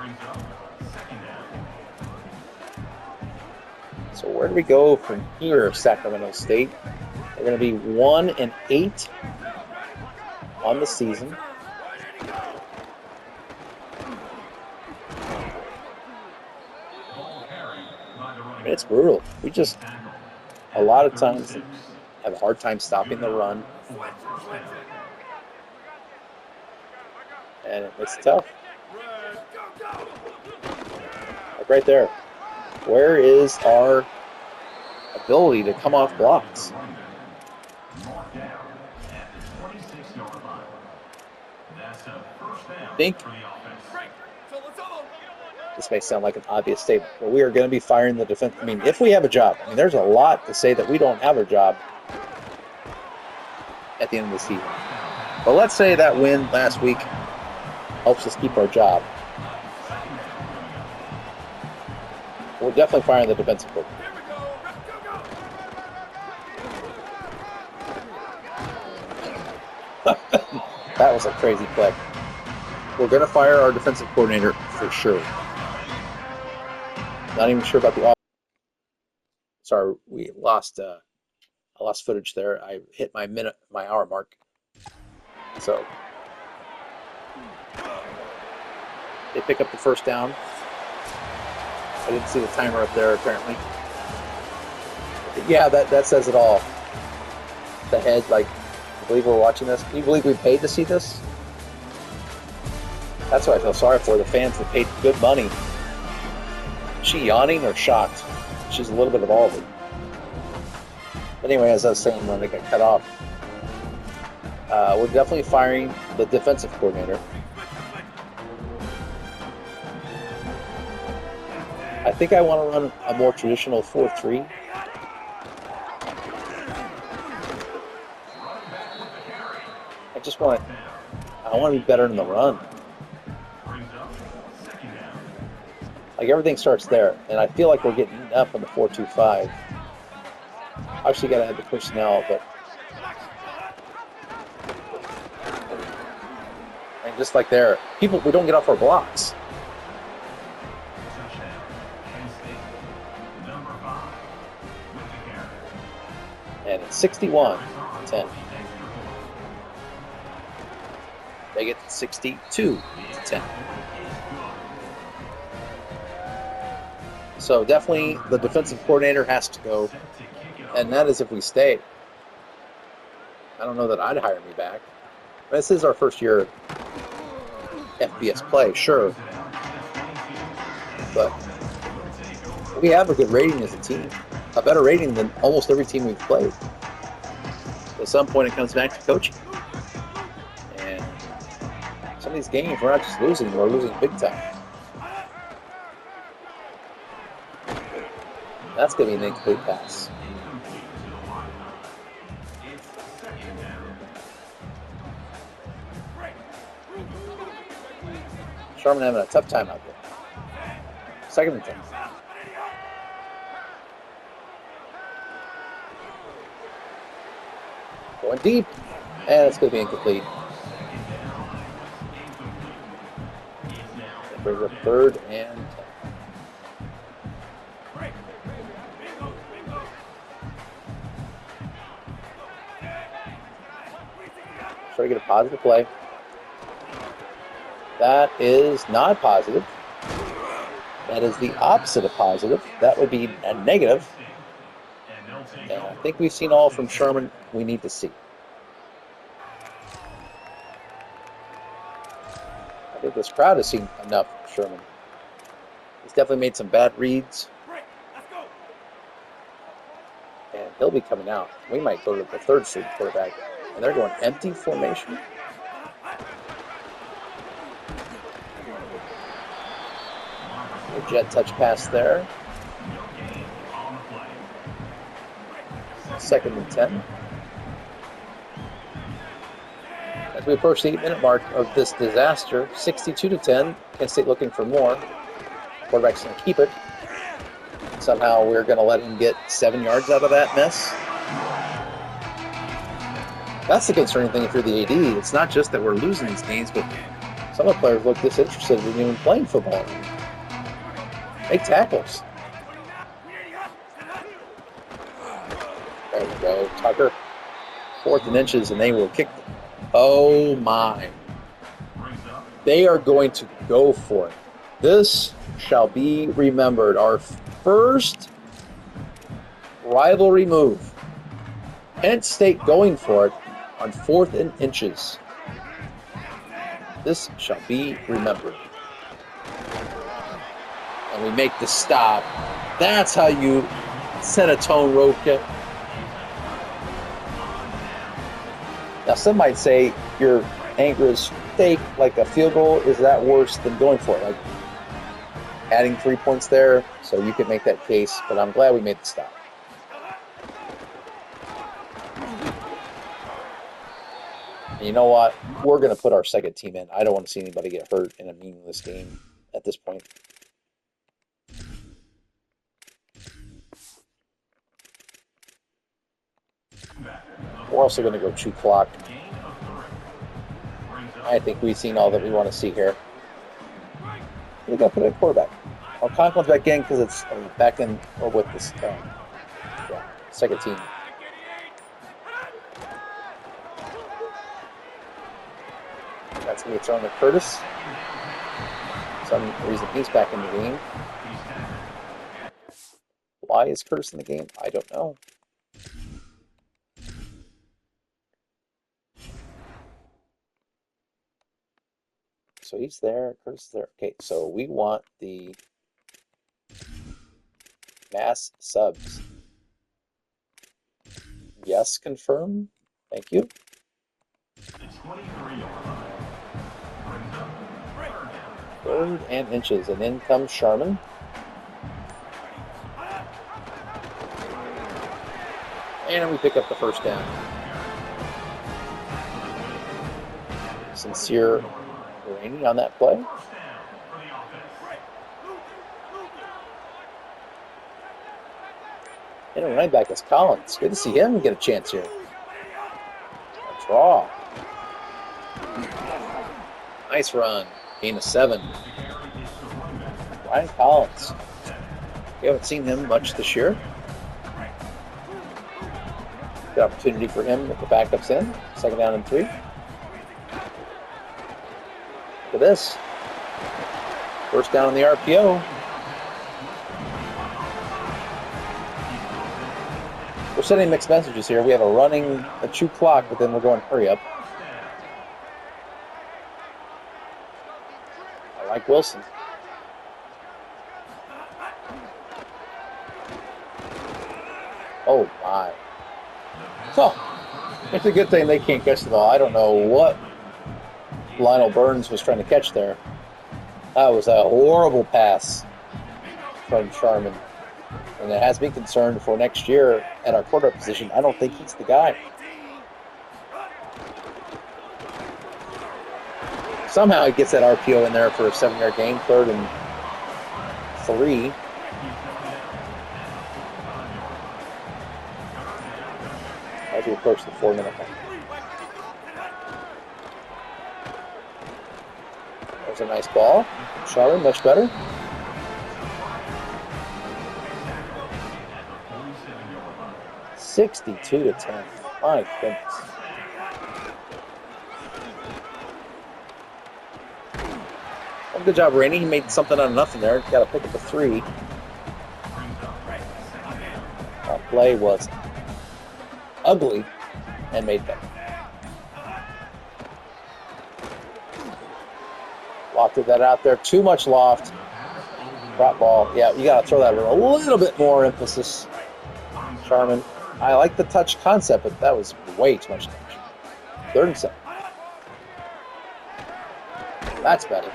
So where do we go from here, Sacramento State? They're going to be 1-8 on the season. It's brutal. We just, a lot of times, have a hard time stopping the run. And it's tough. Like right there. Where is our ability to come off blocks? I think this may sound like an obvious statement, but we are going to be firing the defense. I mean, if we have a job, I mean, there's a lot to say that we don't have a job at the end of the season. But let's say that win last week helps us keep our job. We're definitely firing the defensive coordinator. That was a crazy play. We're going to fire our defensive coordinator for sure. Not even sure about the offense. Sorry, we lost. I lost footage there. I hit my hour mark. So they pick up the first down. I didn't see the timer up there apparently. Yeah, that says it all. The head, like, I believe we're watching this. Can you believe we paid to see this? That's what I feel sorry for, the fans that paid good money. Is she yawning or shocked? She's a little bit of all of it. Anyway, as I was saying when they got cut off, we're definitely firing the defensive coordinator. I think I want to run a more traditional 4-3. I want to be better in the run. Like, everything starts there, and I feel like we're getting eaten up on the 4-2-5. Obviously, got to have the personnel, but and just like there, we don't get off our blocks. And it's 61-10. They get 62-10. So definitely the defensive coordinator has to go, and that is if we stay. I don't know that I'd hire me back. This is our first year FBS play, sure. But we have a good rating as a team. A better rating than almost every team we've played. At some point it comes back to coaching. And some of these games, we're not just losing, we're losing big time. That's going to be an incomplete pass. Sherman having a tough time out there. 2nd and 10. Going deep, and it's going to be incomplete. That brings up 3rd and 10. Try to get a positive play. That is not positive. That is the opposite of positive. That would be a negative. And I think we've seen all from Sherman we need to see. I think this crowd has seen enough from Sherman. He's definitely made some bad reads. And he'll be coming out. We might go to the 3rd string quarterback. And they're going empty formation. A jet touch pass there. 2nd and 10. As we approach the 8-minute mark of this disaster, 62-10. Kent State looking for more. Quarterback's going to keep it. Somehow we're going to let him get 7 yards out of that mess. That's the concerning thing if you're the AD. It's not just that we're losing these games, but some of the players look disinterested in even playing football. Make tackles. There we go. Tucker, 4th and inches, and they will kick. Oh, my. They are going to go for it. This shall be remembered. Our first rivalry move. Penn State going for it on 4th and inches. This shall be remembered. And we make the stop. That's how you set a tone, Roadkill. Now, some might say your anger is fake, like a field goal. Is that worse than going for it? Like adding 3 points there, so you could make that case, but I'm glad we made the stop. And you know what? We're going to put our second team in. I don't want to see anybody get hurt in a meaningless game at this point. We're also going to go 2 clock. I think we've seen all that we want to see here. We got to put in a quarterback. I'll Conklin's back in because it's back in or with this second team. That's going to be thrown to Curtis. Some reason he's back in the game. Why is Curtis in the game? I don't know. So he's there. Curtis is there. Okay, so we want the mass subs. Yes, confirm. Thank you. 3rd and inches, and in comes Sharman. And we pick up the first down. Sincere Rainey on that play. And a running back is Collins. Good to see him get a chance here. A draw. Nice run. Gain of 7. Ryan Collins. We haven't seen him much this year. Good opportunity for him with the backups in. 2nd down and 3. Look at this. First down on the RPO. We're sending mixed messages here. We have a 2 clock, but then we're going hurry up. I like Wilson. Oh my. Oh, it's a good thing they can't catch the ball. I don't know what Lionel Burns was trying to catch there. That was a horrible pass from Sharman. And it has me concerned for next year at our quarterback position. I don't think he's the guy. Somehow he gets that RPO in there for a 7-yard gain, 3rd and 3. As we approach the 4-minute mark. There's a nice ball. Sharman, much better. (62-10). My goodness. Well, good job, Rainey. He made something out of nothing there. Got to pick up a 3. That play was ugly and made better. Lofted that out there. Too much loft. Drop ball. Yeah, you got to throw that with a little bit more emphasis. Sharman. I like the touch concept, but that was way too much touch. 3rd and 7. That's better.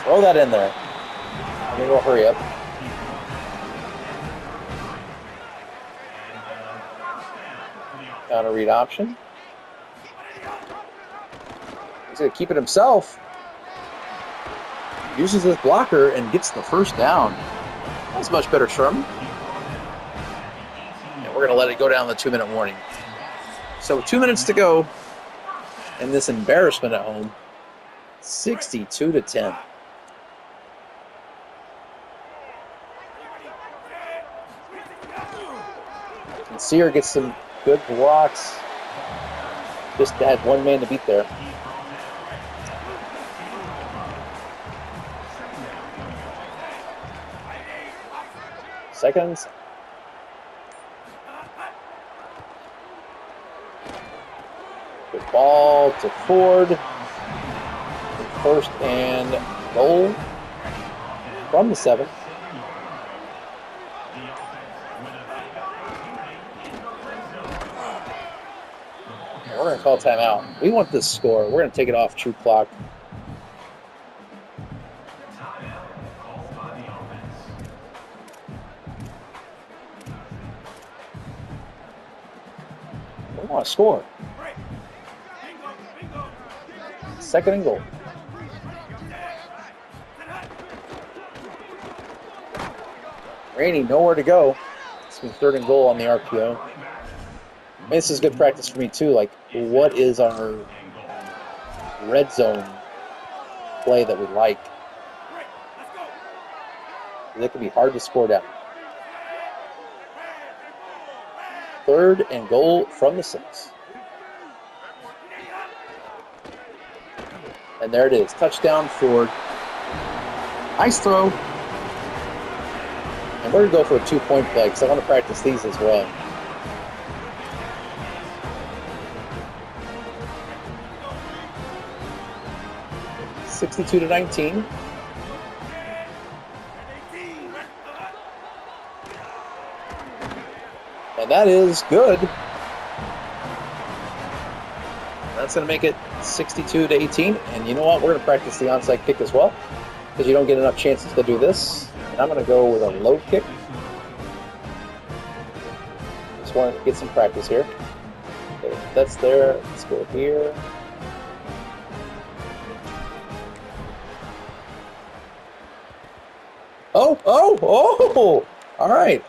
Throw that in there. I'm going to go hurry up. Counter read option. He's going to keep it himself. Uses his blocker and gets the first down. That's much better, Sherman. And we're going to let it go down the 2-minute warning. So 2 minutes to go. And this embarrassment at home. 62-10. And Sear gets some good blocks. Just had one man to beat there. Seconds. Ball to Ford. First and goal from the 7. We're going to call timeout. We want this score. We're going to take it off true clock. We want to score. Second and goal. Rainey, nowhere to go. It's been third and goal on the RPO. This is good practice for me too. Like, what is our red zone play that we like? That can be hard to score down. Third and goal from the 6. And there it is. Touchdown, Ford. Nice throw. And we're going to go for a 2-point play because I want to practice these as well. (62-19). And that is good. That's going to make it 62-18. And you know what? We're going to practice the onside kick as well because you don't get enough chances to do this. And I'm going to go with a low kick. Just want to get some practice here. Okay, that's there. Let's go here. Oh! All right.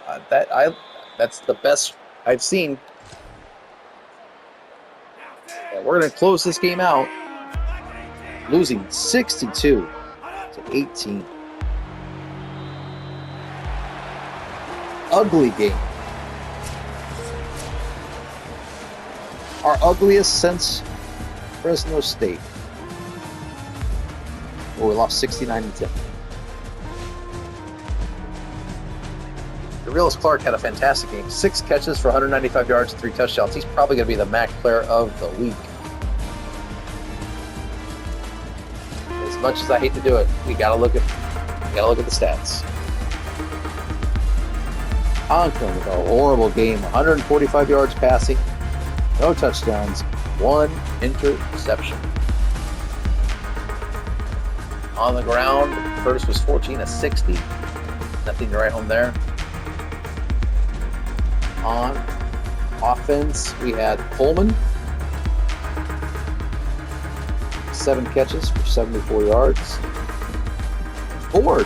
That's the best I've seen. And we're going to close this game out, losing 62-18. Ugly game. Our ugliest since Fresno State, where we lost 69-10. Realist Clark had a fantastic game. 6 catches for 195 yards and 3 touchdowns. He's probably going to be the MAC player of the week. As much as I hate to do it, we got to look at the stats. Conklin with a horrible game. 145 yards passing, no touchdowns, 1 interception. On the ground, Curtis was 14-60. Nothing to write home there. On offense, we had Pullman, 7 catches for 74 yards. Ford,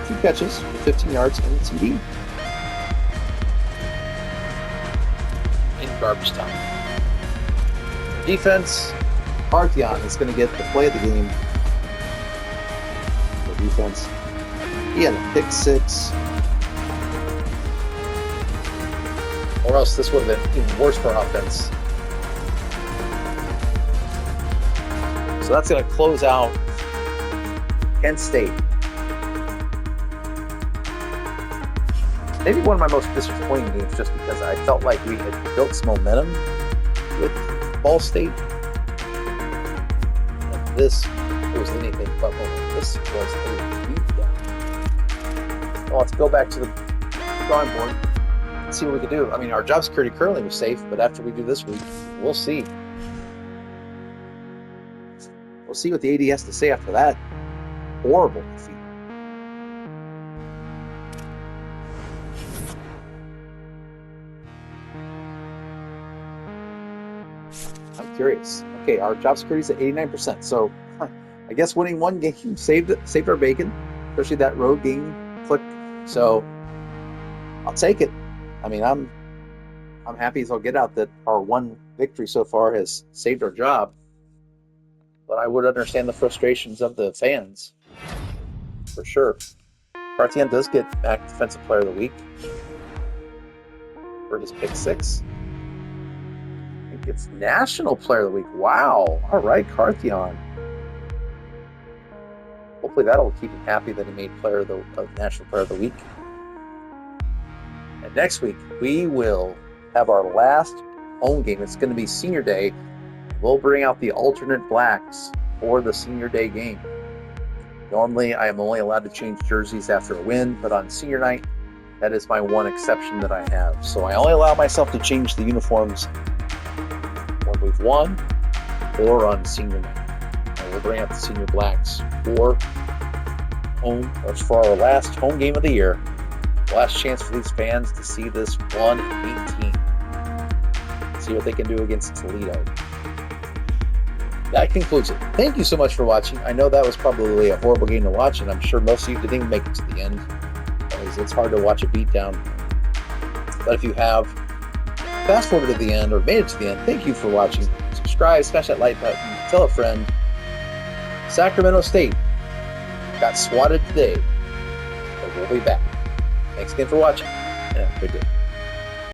2 catches for 15 yards and a TD. In garbage time. Defense, Parthian is going to get the play of the game. For defense, he had a pick 6. Or else this would have been even worse for our offense. So that's going to close out Kent State. Maybe one of my most disappointing games just because I felt like we had built some momentum with Ball State. And this was anything but momentum. This was a beatdown. Well, let's go back to the drawing board. See what we can do. I mean, our job security currently was safe, but after we do this week, we'll see. We'll see what the AD has to say after that horrible defeat. I'm curious. Okay, our job security is at 89%, so I guess winning one game saved our bacon, especially that road game click. So I'll take it. I mean, I'm happy as I'll get out that our one victory so far has saved our job. But I would understand the frustrations of the fans, for sure. Parthian does get back Defensive Player of the Week for his pick 6. I think it's National Player of the Week. Wow. All right, Parthian. Hopefully that'll keep him happy that he made National Player of the Week. And next week, we will have our last home game. It's going to be senior day. We'll bring out the alternate blacks for the senior day game. Normally, I am only allowed to change jerseys after a win, but on senior night, that is my one exception that I have. So I only allow myself to change the uniforms when we've won or on senior night. And we'll bring out the senior blacks for our last home game of the year. Last chance for these fans to see this 1-8 team. See what they can do against Toledo. That concludes it. Thank you so much for watching. I know that was probably a horrible game to watch, and I'm sure most of you didn't even make it to the end, because it's hard to watch a beatdown. But if you have fast forwarded to the end or made it to the end, thank you for watching. Subscribe, smash that like button, tell a friend. Sacramento State got swatted today, but we'll be back. Thanks again for watching, and have a good day.